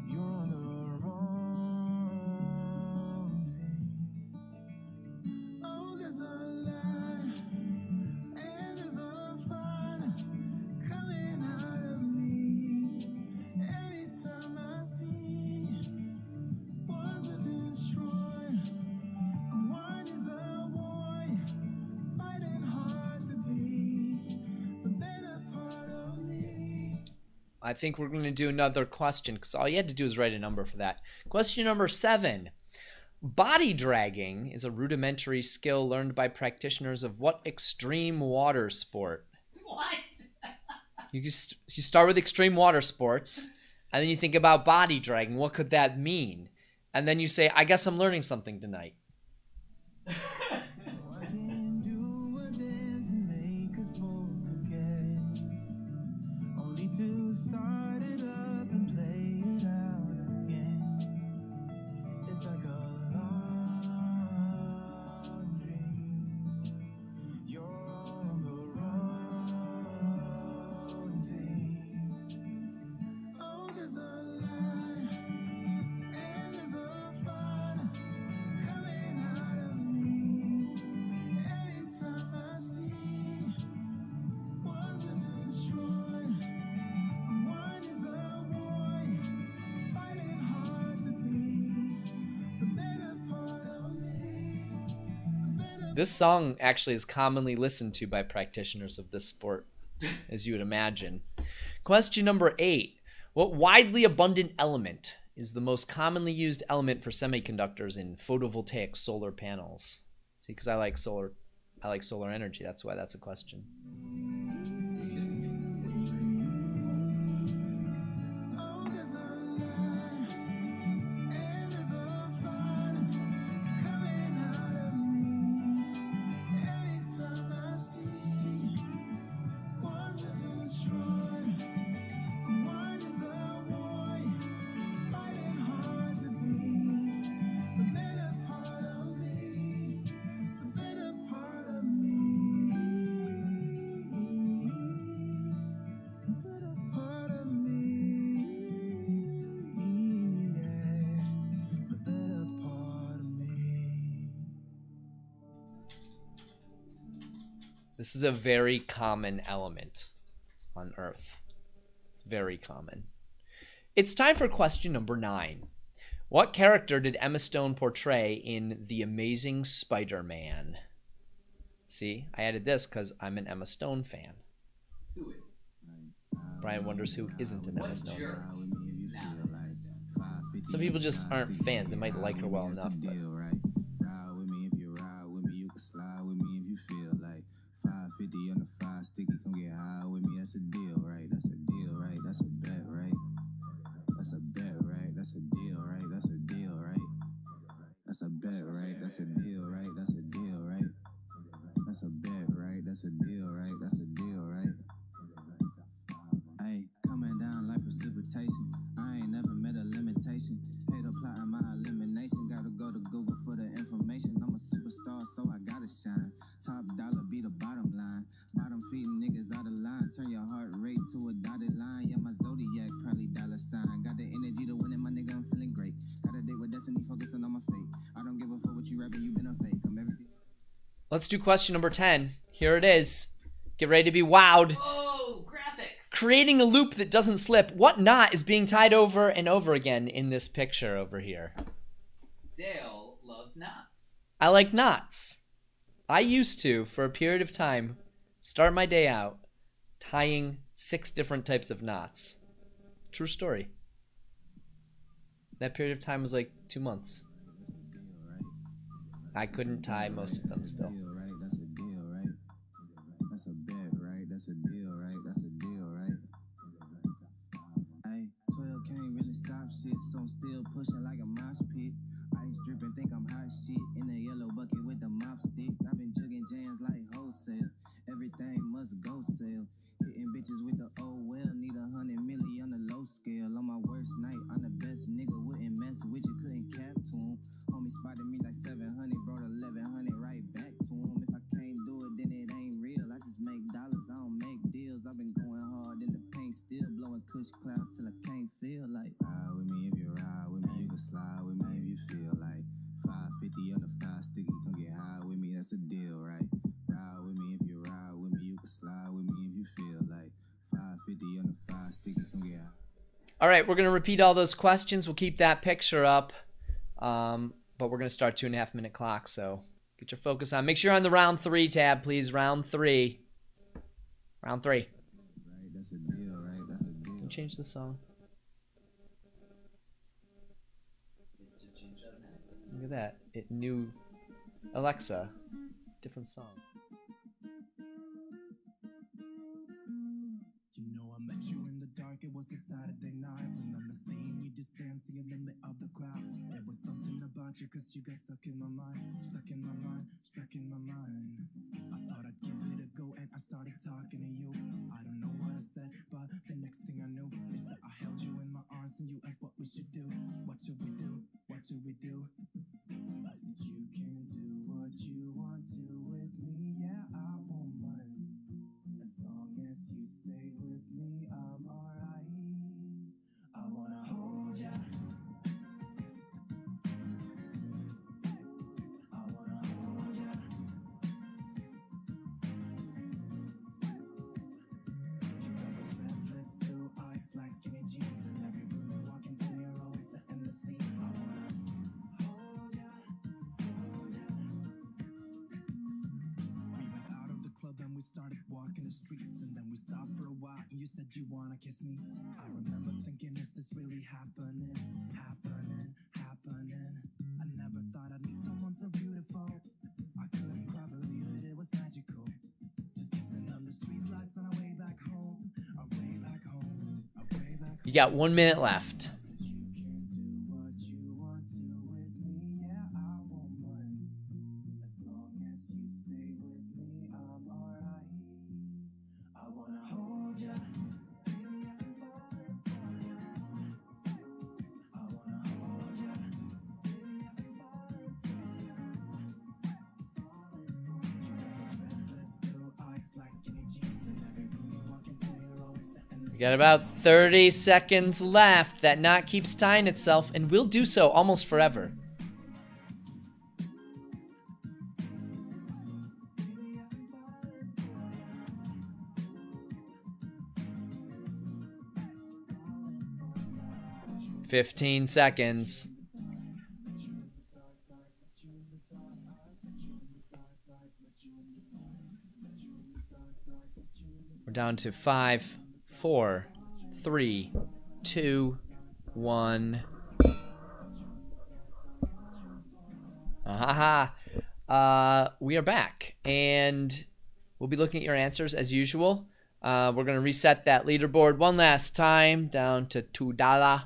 You're on the wrong team. Oh, there's a lie and there's a fire coming out of me. Every time I see one to destroy, and one is a boy fighting hard to be the better part of me. I think we're going to do another question because all you had to do is write a number for that. Question number 7. Body dragging is a rudimentary skill learned by practitioners of what extreme water sport? What? You start with extreme water sports, and then you think about body dragging. What could that mean? And then you say, I guess I'm learning something tonight. I can do a dance and make us both forget, only to start it up and play it out again. It's like a long dream. You're on the wrong team. Oh, there's a lie and there's a fire coming out of me. This song actually is commonly listened to by practitioners of this sport, as you would imagine. Question number 8. What widely abundant element is the most commonly used element for semiconductors in photovoltaic solar panels? See, because I like solar energy. That's why that's a question. This is a very common element on Earth. It's very common. It's time for question number 9. What character did Emma Stone portray in The Amazing Spider-Man? See, I added this because I'm an Emma Stone fan. Who is? Brian wonders who isn't an Emma Stone Jerk. fan. Some people just aren't fans. They might like her well enough, but... Slide with me if you feel like 550 on the 5 sticky, come get high with me. That's a deal, right? That's a deal, right? That's a bet, right? That's a bet, right? That's a deal, right? That's a deal, right? That's a bet, right? That's a deal, right? That's a deal, right? That's a bet, right? That's a deal, right? That's a deal, right? Hey, coming down like precipitation. I ain't never met a limitation. Hate applying my elimination. Gotta go to Google for the information. I'm a superstar, so I gotta shine. Top dollar be the bottom line. Bottom feeding niggas out of line. Turn your heart rate to a dotted line. Yeah, my zodiac probably dollar sign. Got the energy to win it, my nigga, I'm feeling great. Got a date with destiny, focusing on my fate. I don't give a fuck what you rapping, you been a fake. I'm everything. Let's do question number 10. Here it is. Get ready to be wowed. Oh, graphics. Creating a loop that doesn't slip. What knot is being tied over and over again in this picture over here? Dale loves knots. I like knots. I used to, for a period of time, start my day out tying 6 different types of knots. True story. That period of time was like 2 months. I couldn't tie most of them still. That's a deal, right? That's a bet, right? That's a deal, right? That's a deal, right? Hey, 12 can't really stop shit, so I'm still pushing like a mosh pit. Ice dripping, think I'm hot shit in a yellow bucket with the mop stick. I've been jugging jams like wholesale. Everything must go sell. Hitting bitches with the oh well. Need 100 milli on the low scale. On my worst night, I'm the best nigga. Wouldn't mess with you, couldn't cap to him. Homie spotted me like 700, brought 1100 right back to him. If I can't do it, then it ain't real. I just make dollars, I don't make deals. I've been going hard in the paint, still blowing kush clouds till I can't feel like. Ride with me if you ride with me, you can slide with me if you feel like. 550 on the 5 sticky, come get high with me, that's a deal, right? Ride with me if you ride with me, you can slide with me if you feel like. 550 on the 5 sticky, come get high. All right, we're going to repeat all those questions. We'll keep that picture up. But we're going to start 2.5 minute clock, so get your focus on. Make sure you're on the round 3 tab, please. Round 3. Round 3. Right, that's a deal, right? That's a deal. Can you change the song? Just changed that a minute. Look at that. It knew Alexa. Different song. You know I met you in the dark, it was a Saturday night. Remember seeing you just dancing in the middle of the crowd. There was something about you cause you got stuck in my mind. Stuck in my mind, stuck in my mind. I thought I'd give it a go and I started talking to you. I don't know what I said, but the next thing I knew is that I held you in my arms and you asked what we should do. What should we do? What should we do? I said you can do what you want to with me. Yeah, I won't mind. As long as you stay with me, I'm alright. I wanna hold ya. I wanna hold ya. You got those red lips, blue eyes, black skinny jeans, and every room you walk into, you're always setting the scene. I wanna hold ya, hold walking the streets and then we stopped for a while and you said you wanna kiss me. I remember thinking, is this really happening? I never thought I'd meet someone so beautiful. I couldn't quite believe it was magical. Just kissing under street lights on our way back home. Our way back home. You got 1 minute left. We got about 30 seconds left. That knot keeps tying itself and will do so almost forever. "15 seconds. We're down to 5, 4, 3, 2, 1. We are back, and we'll be looking at your answers as usual. We're going to reset that leaderboard one last time down to $2.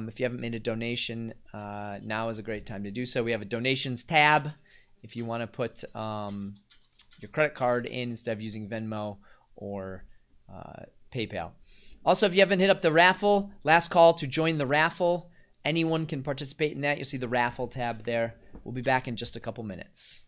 If you haven't made a donation, now is a great time to do so. We have a donations tab if you want to put your credit card in instead of using Venmo or PayPal. Also, if you haven't hit up the raffle, last call to join the raffle. Anyone can participate in that. You'll see the raffle tab there. We'll be back in just a couple minutes.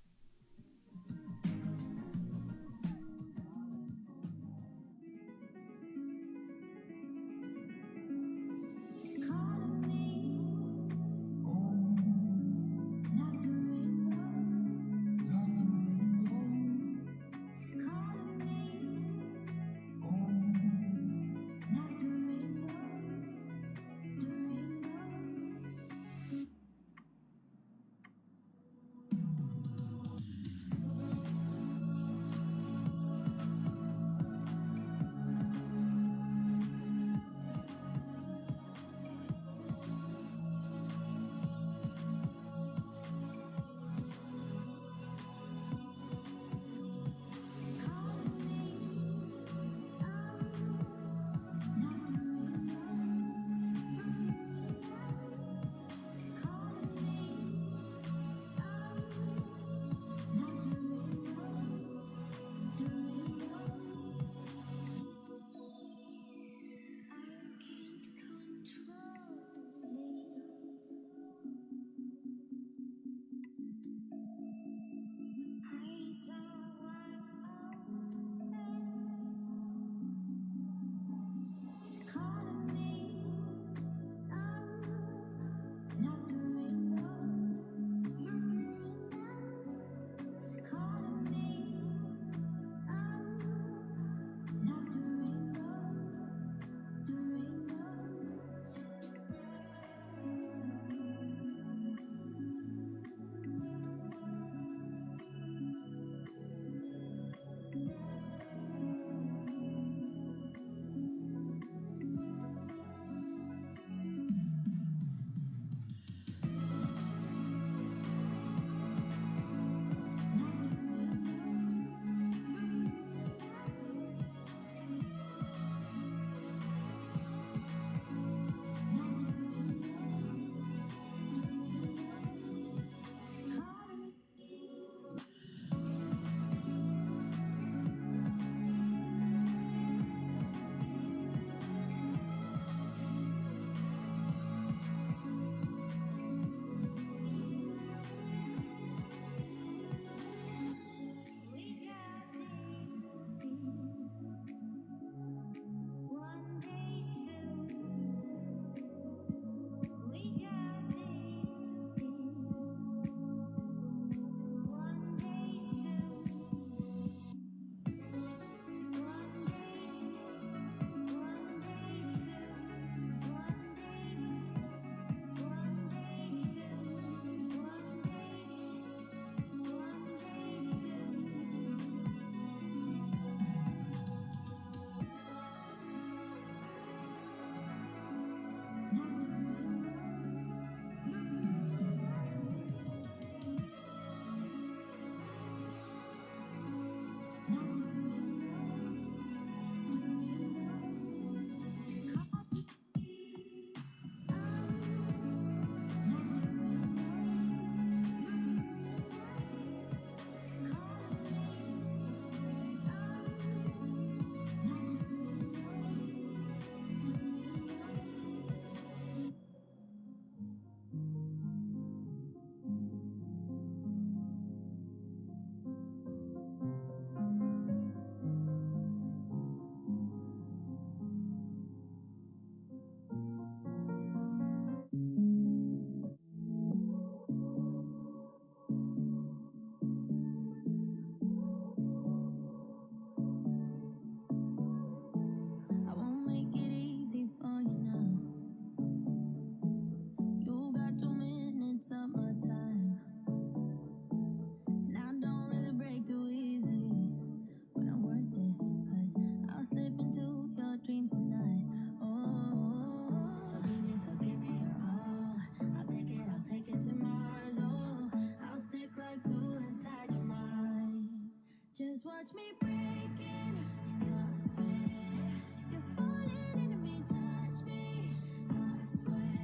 Just watch me breaking. You're sweet. You're falling into me, touch me. I swear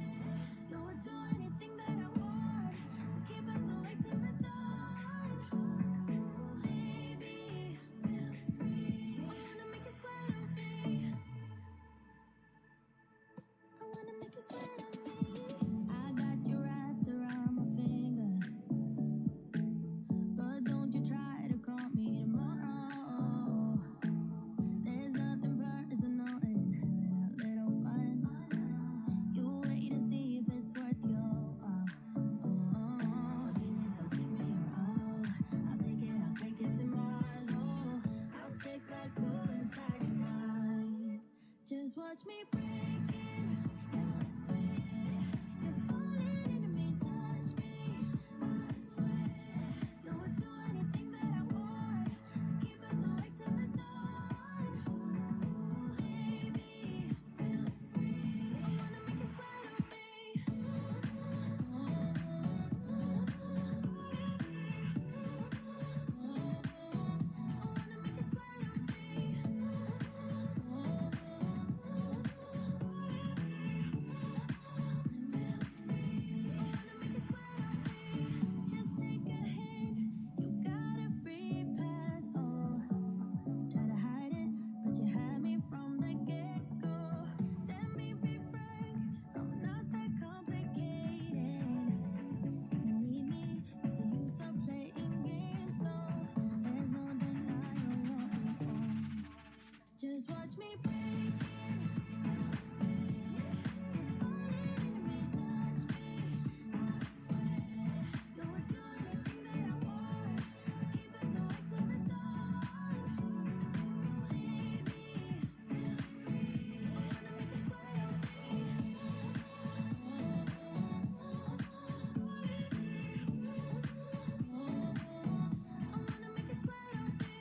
you would do anything that I want. So keep us awake till the dawn. Oh, baby, feel free. I wanna make you sweat on me. I wanna make you sweat on me. I got you wrapped around my finger, but don't you try to call me tomorrow. There's nothing personal in having a little fun. You wait and see if it's worth your So give me your all. I'll take it to Mars. Oh, I'll stick like glue inside your mind. Just watch me breaking. You're sweet. You're falling into me, touch me. I swear you would do anything that I want. So keep us awake till the dawn. Oh, baby, feel free. I wanna make you sweat on me. I wanna make you sweat on me. Just take a hint, you got a free pass. Oh, try to hide it, but you had me from the get-go. Let me be frank, I'm not that complicated. If you need me, I see you stop playing games. Though there's no denying what we want. Just watch me break it. You're sweet. You're falling into me, touch me. I swear you would do anything that I want. So keep us awake till the dawn. Oh, baby, feel free. I wanna make you sweat on me. I wanna make you sweat on me.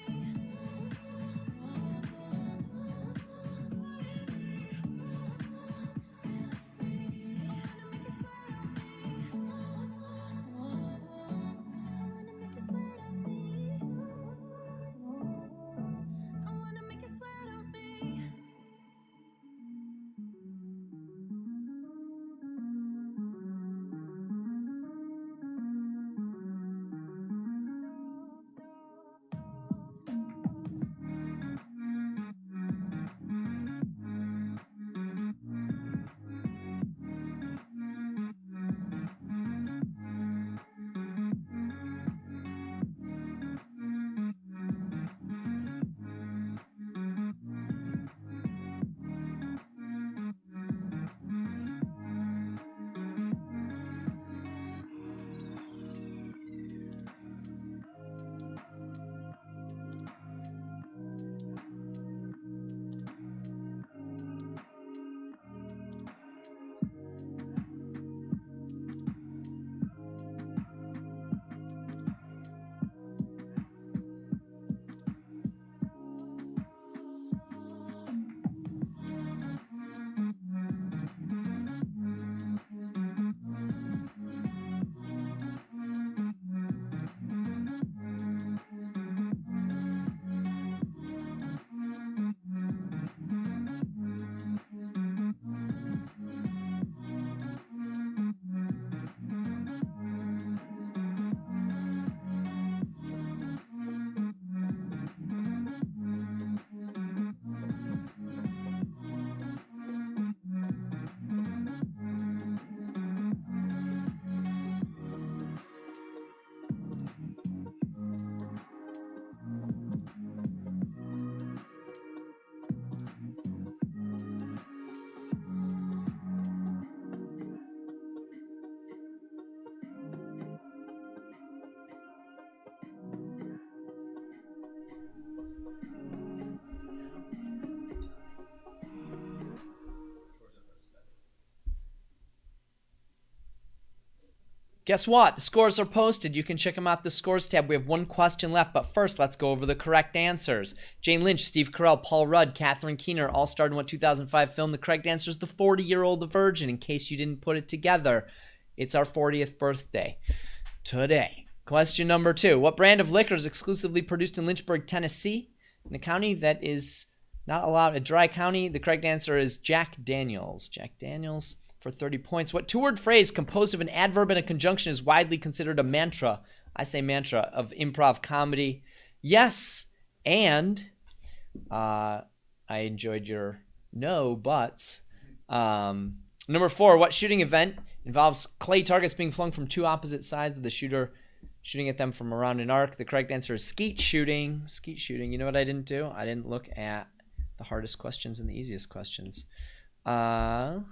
Guess what? The scores are posted. You can check them out the scores tab. We have one question left, but first let's go over the correct answers. Jane Lynch, Steve Carell, Paul Rudd, Catherine Keener all starred in what 2005 film? The correct answer is The 40-Year-Old Virgin. In case you didn't put it together, it's our 40th birthday today. Question number 2. What brand of liquor is exclusively produced in Lynchburg, Tennessee, in a county that is not allowed, a dry county? The correct answer is Jack Daniels. Jack Daniels for 30 points. What two-word phrase composed of an adverb and a conjunction is widely considered a mantra? I say mantra of improv comedy. Yes, and I enjoyed your no buts. Number 4, what shooting event involves clay targets being flung from two opposite sides with the shooter shooting at them from around an arc? The correct answer is skeet shooting. Skeet shooting. You know what I didn't do? I didn't look at the hardest questions and the easiest questions. The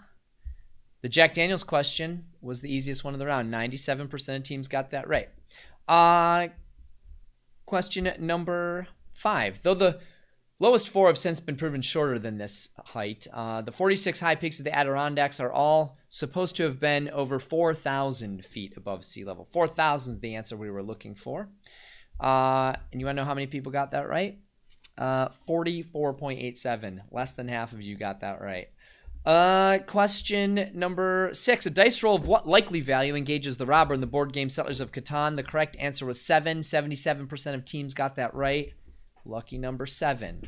Jack Daniels question was the easiest one of the round. 97% of teams got that right. Question number 5. Though the lowest 4 have since been proven shorter than this height, the 46 high peaks of the Adirondacks are all supposed to have been over 4,000 feet above sea level. 4,000 is the answer we were looking for. And you want to know how many people got that right? 44.87. Less than half of you got that right. Question number 6. A dice roll of what likely value engages the robber in the board game Settlers of Catan? The correct answer was 7. 77% of teams got that right. Lucky number 7.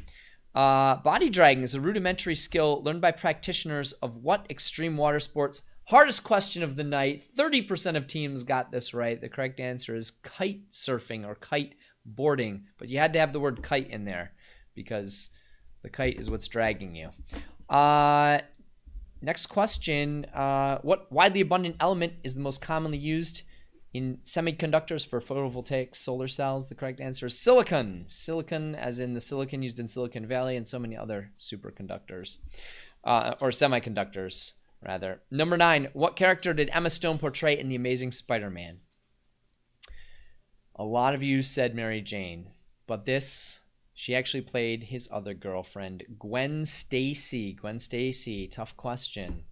Body dragging is a rudimentary skill learned by practitioners of what extreme water sports? Hardest question of the night. 30% of teams got this right. The correct answer is kite surfing or kite boarding. But you had to have the word kite in there because the kite is what's dragging you. Next question. What widely abundant element is the most commonly used in semiconductors for photovoltaic solar cells? The correct answer is silicon. Silicon, as in the silicon used in Silicon Valley and so many other superconductors. Or semiconductors, rather. Number 9. What character did Emma Stone portray in The Amazing Spider-Man? A lot of you said Mary Jane, but she actually played his other girlfriend, Gwen Stacy. Gwen Stacy, tough question.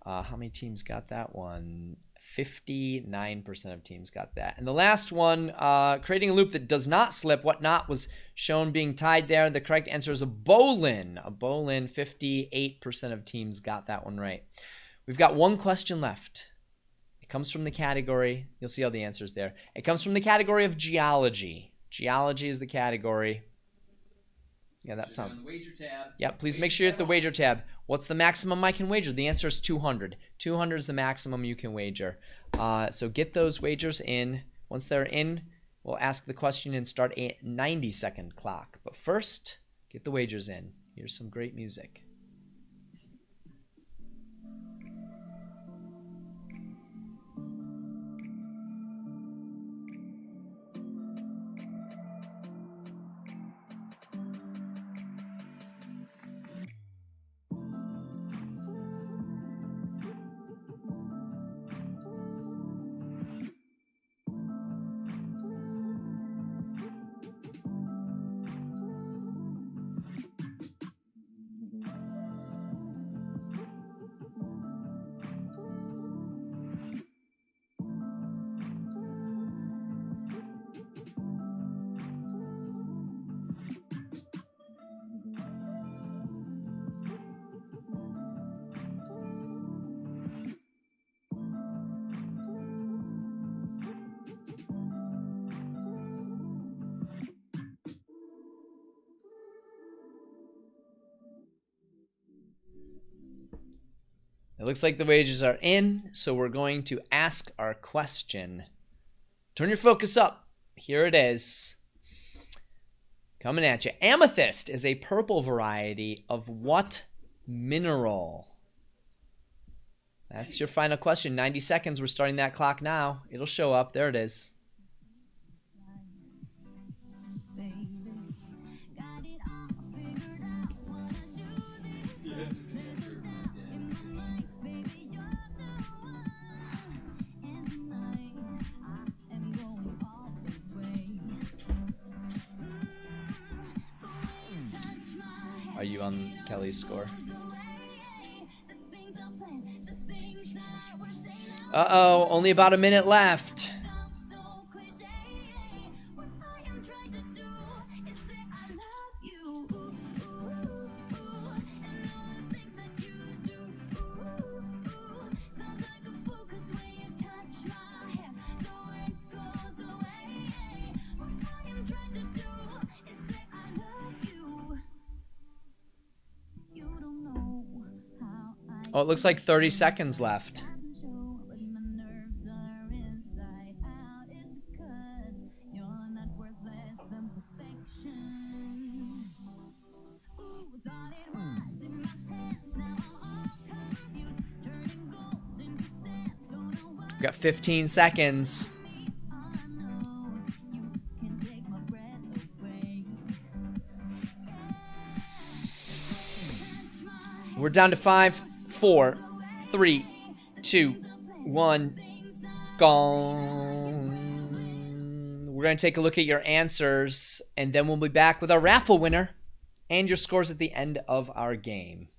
How many teams got that one? 59% of teams got that. And the last one, creating a loop that does not slip. What knot was shown being tied there? The correct answer is a bowline. A bowline. 58% of teams got that one right. We've got one question left. It comes from the category. You'll see all the answers there. It comes from the category of geology. Geology is the category. Yeah, that sounds. Wager tab. Yeah, please make sure you're at the wager tab. What's the maximum I can wager? The answer is 200. 200 is the maximum you can wager. So get those wagers in. Once they're in, we'll ask the question and start a 90-second clock. But first, get the wagers in. Here's some great music. It looks like the wagers are in, so we're going to ask our question. Turn your focus up. Here it is. Coming at you. Amethyst is a purple variety of what mineral? That's your final question. 90 seconds. We're starting that clock now. It'll show up. There it is. Are you on Kelly's score? Uh-oh, only about a minute left. Oh, it looks like 30 seconds left. We've got 15 seconds. We're down to 5, 4, 3, 2, 1. Gone. We're going to take a look at your answers, and then we'll be back with our raffle winner and your scores at the end of our game.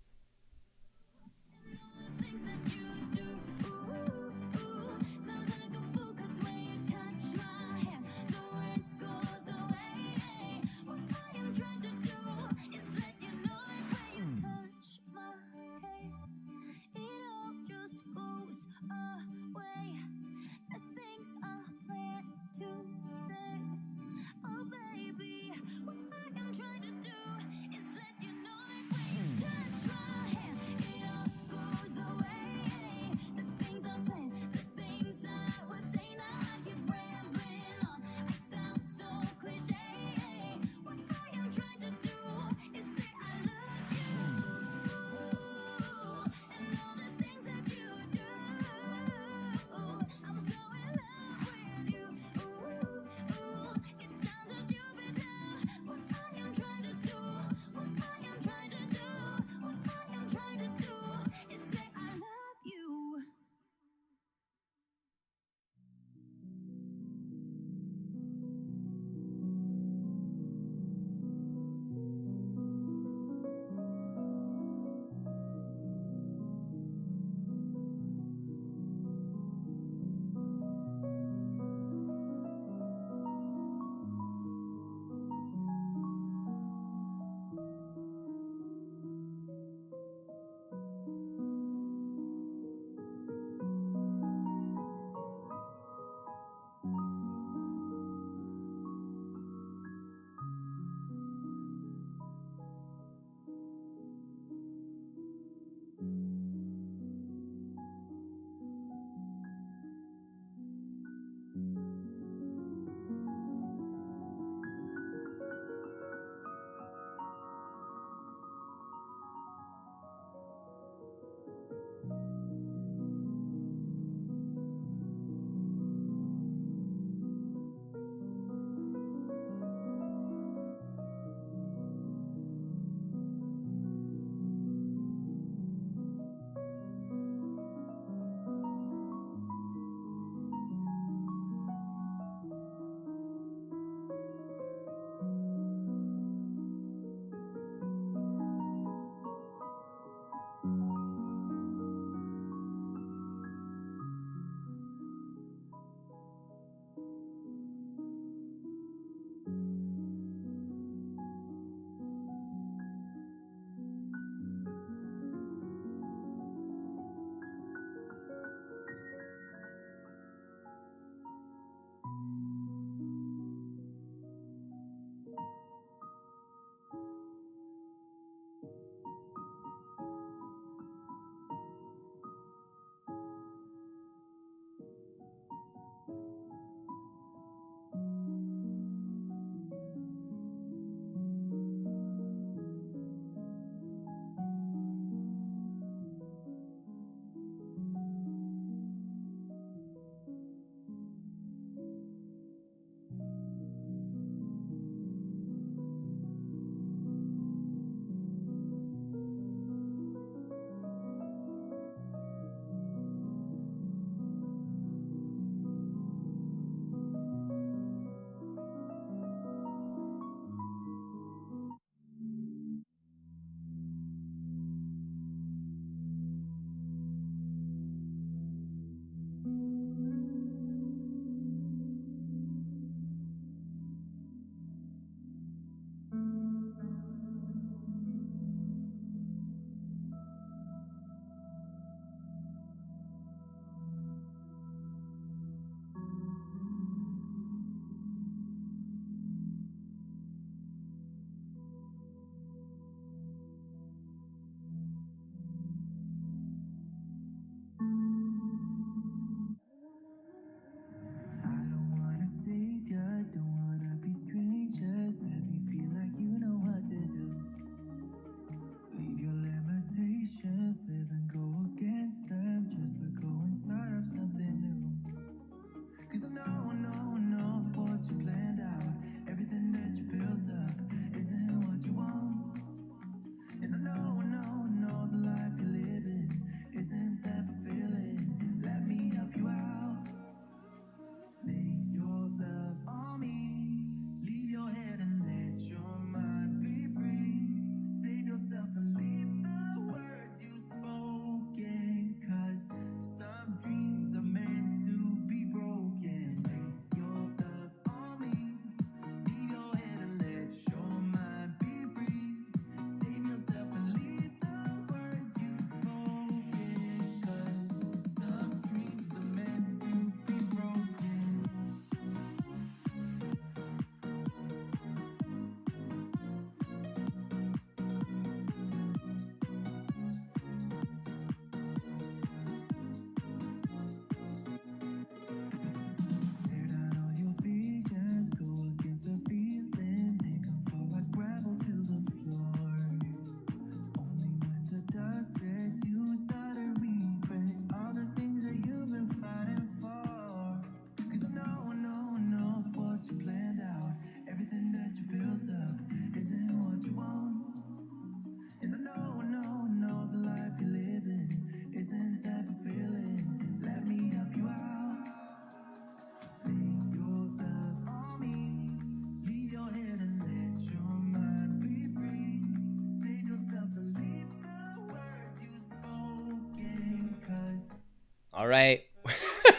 All right.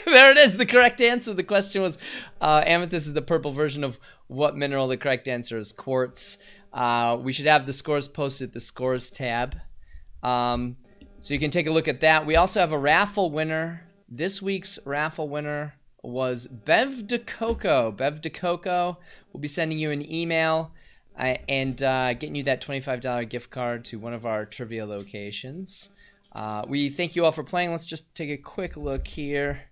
There it is. The correct answer. The question was amethyst is the purple version of what mineral? The correct answer is quartz. We should have the scores posted at the scores tab. So you can take a look at that. We also have a raffle winner. This week's raffle winner was Bev DeCoco. Bev DeCoco will be sending you an email and getting you that $25 gift card to one of our trivia locations. We thank you all for playing. Let's just take a quick look here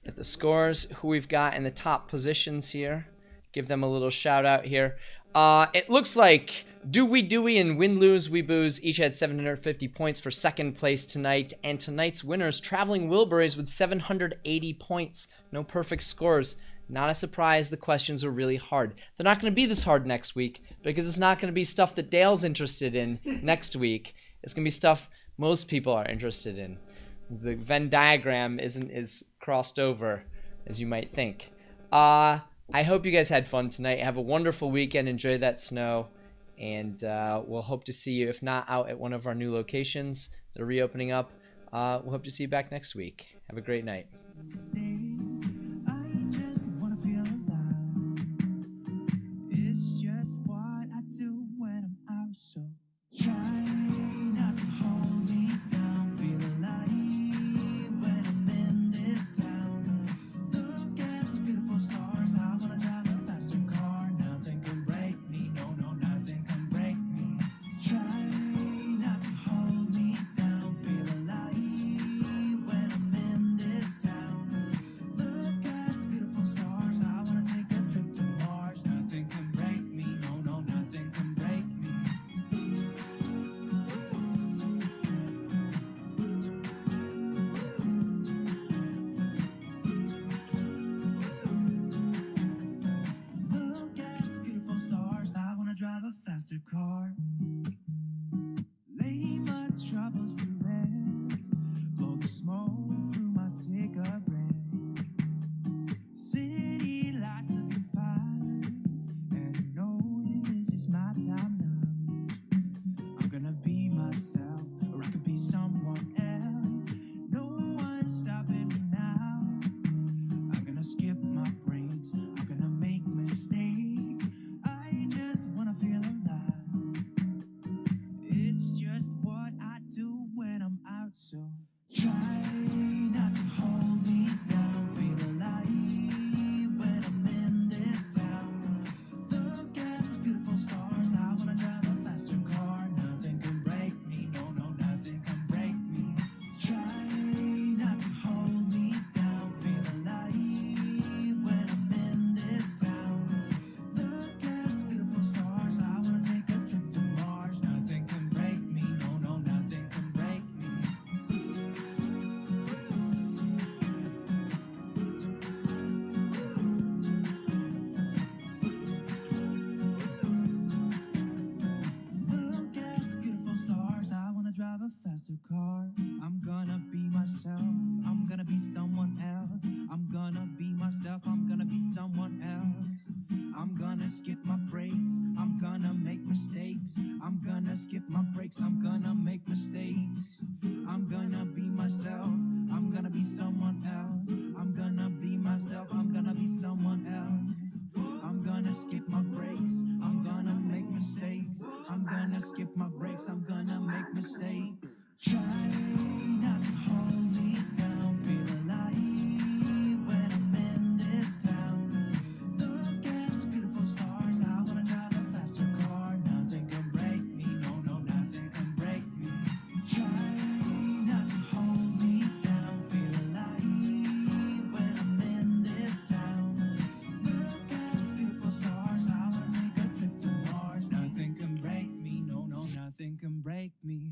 at the scores, who we've got in the top positions here. Give them a little shout out here. It looks like Dewey and Win Lose We Booze each had 750 points for second place tonight, and tonight's winners, Traveling Wilburys with 780 points. No perfect scores. Not a surprise, the questions were really hard. They're not going to be this hard next week because it's not going to be stuff that Dale's interested in next week. It's going to be stuff most people are interested in. The Venn diagram isn't as crossed over as you might think. I hope you guys had fun tonight. Have a wonderful weekend. Enjoy that snow. And we'll hope to see you, if not out at one of our new locations that are reopening up. We'll hope to see you back next week. Have a great night. I just wanna feel alive. It's just what I do when I'm out, so try not to hold me down. Feel alive when I'm in this town. Look at those beautiful stars. I wanna drive a faster car. Nothing can break me. No, nothing can break me. Try not to hold me down. Feel alive when I'm in this town. Look at those beautiful stars. I wanna take a trip to Mars. Nothing can break me. No, nothing can break me. Look at those beautiful stars. I wanna drive a faster car. Lay my troubles to rest. Blow the smoke through my cigarette. City lights looking fine, and I know this is my time now. I'm gonna be myself, or I could be someone else. No one's stopping me now. I'm gonna skip my breaks. I'm gonna make mistakes. I just wanna feel alive. It's just what I do when I'm out, so try not to hold me down. Feel alive when I'm in this town. Look at those beautiful stars. I wanna drive a faster car. Nothing can break me. No, nothing can break me. Try not to hold me down. Feel alive when I'm in this town. Look at those beautiful stars. I wanna take a trip to Mars. Nothing can break me. No, nothing can break me. Look at those beautiful stars. I wanna drive a faster car. I'm gonna be myself. I'm gonna be someone else. I'm gonna be myself. I'm gonna be someone else. I'm gonna skip my breaks. I'm gonna make mistakes. I'm gonna skip my breaks. I'm gonna make mistakes. I'm gonna be myself. I'm gonna be someone else. I'm gonna be myself. I'm gonna be someone else. I'm gonna skip my breaks. I'm gonna make mistakes. I'm gonna skip my breaks. I'm gonna make mistakes. Try not to hold me down. Feel alive when I'm in this town. Look at those beautiful stars. I wanna drive a faster car. Nothing can break me. No, nothing can break me. Try not to hold me down. Feel alive when I'm in this town. Look at those beautiful stars. I wanna take a trip to Mars. Nothing can break me. No, nothing can break me.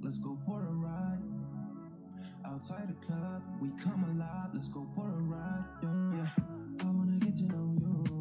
let's go for a ride. Outside the club, we come alive, let's go for a ride. Yeah, I wanna get to know you.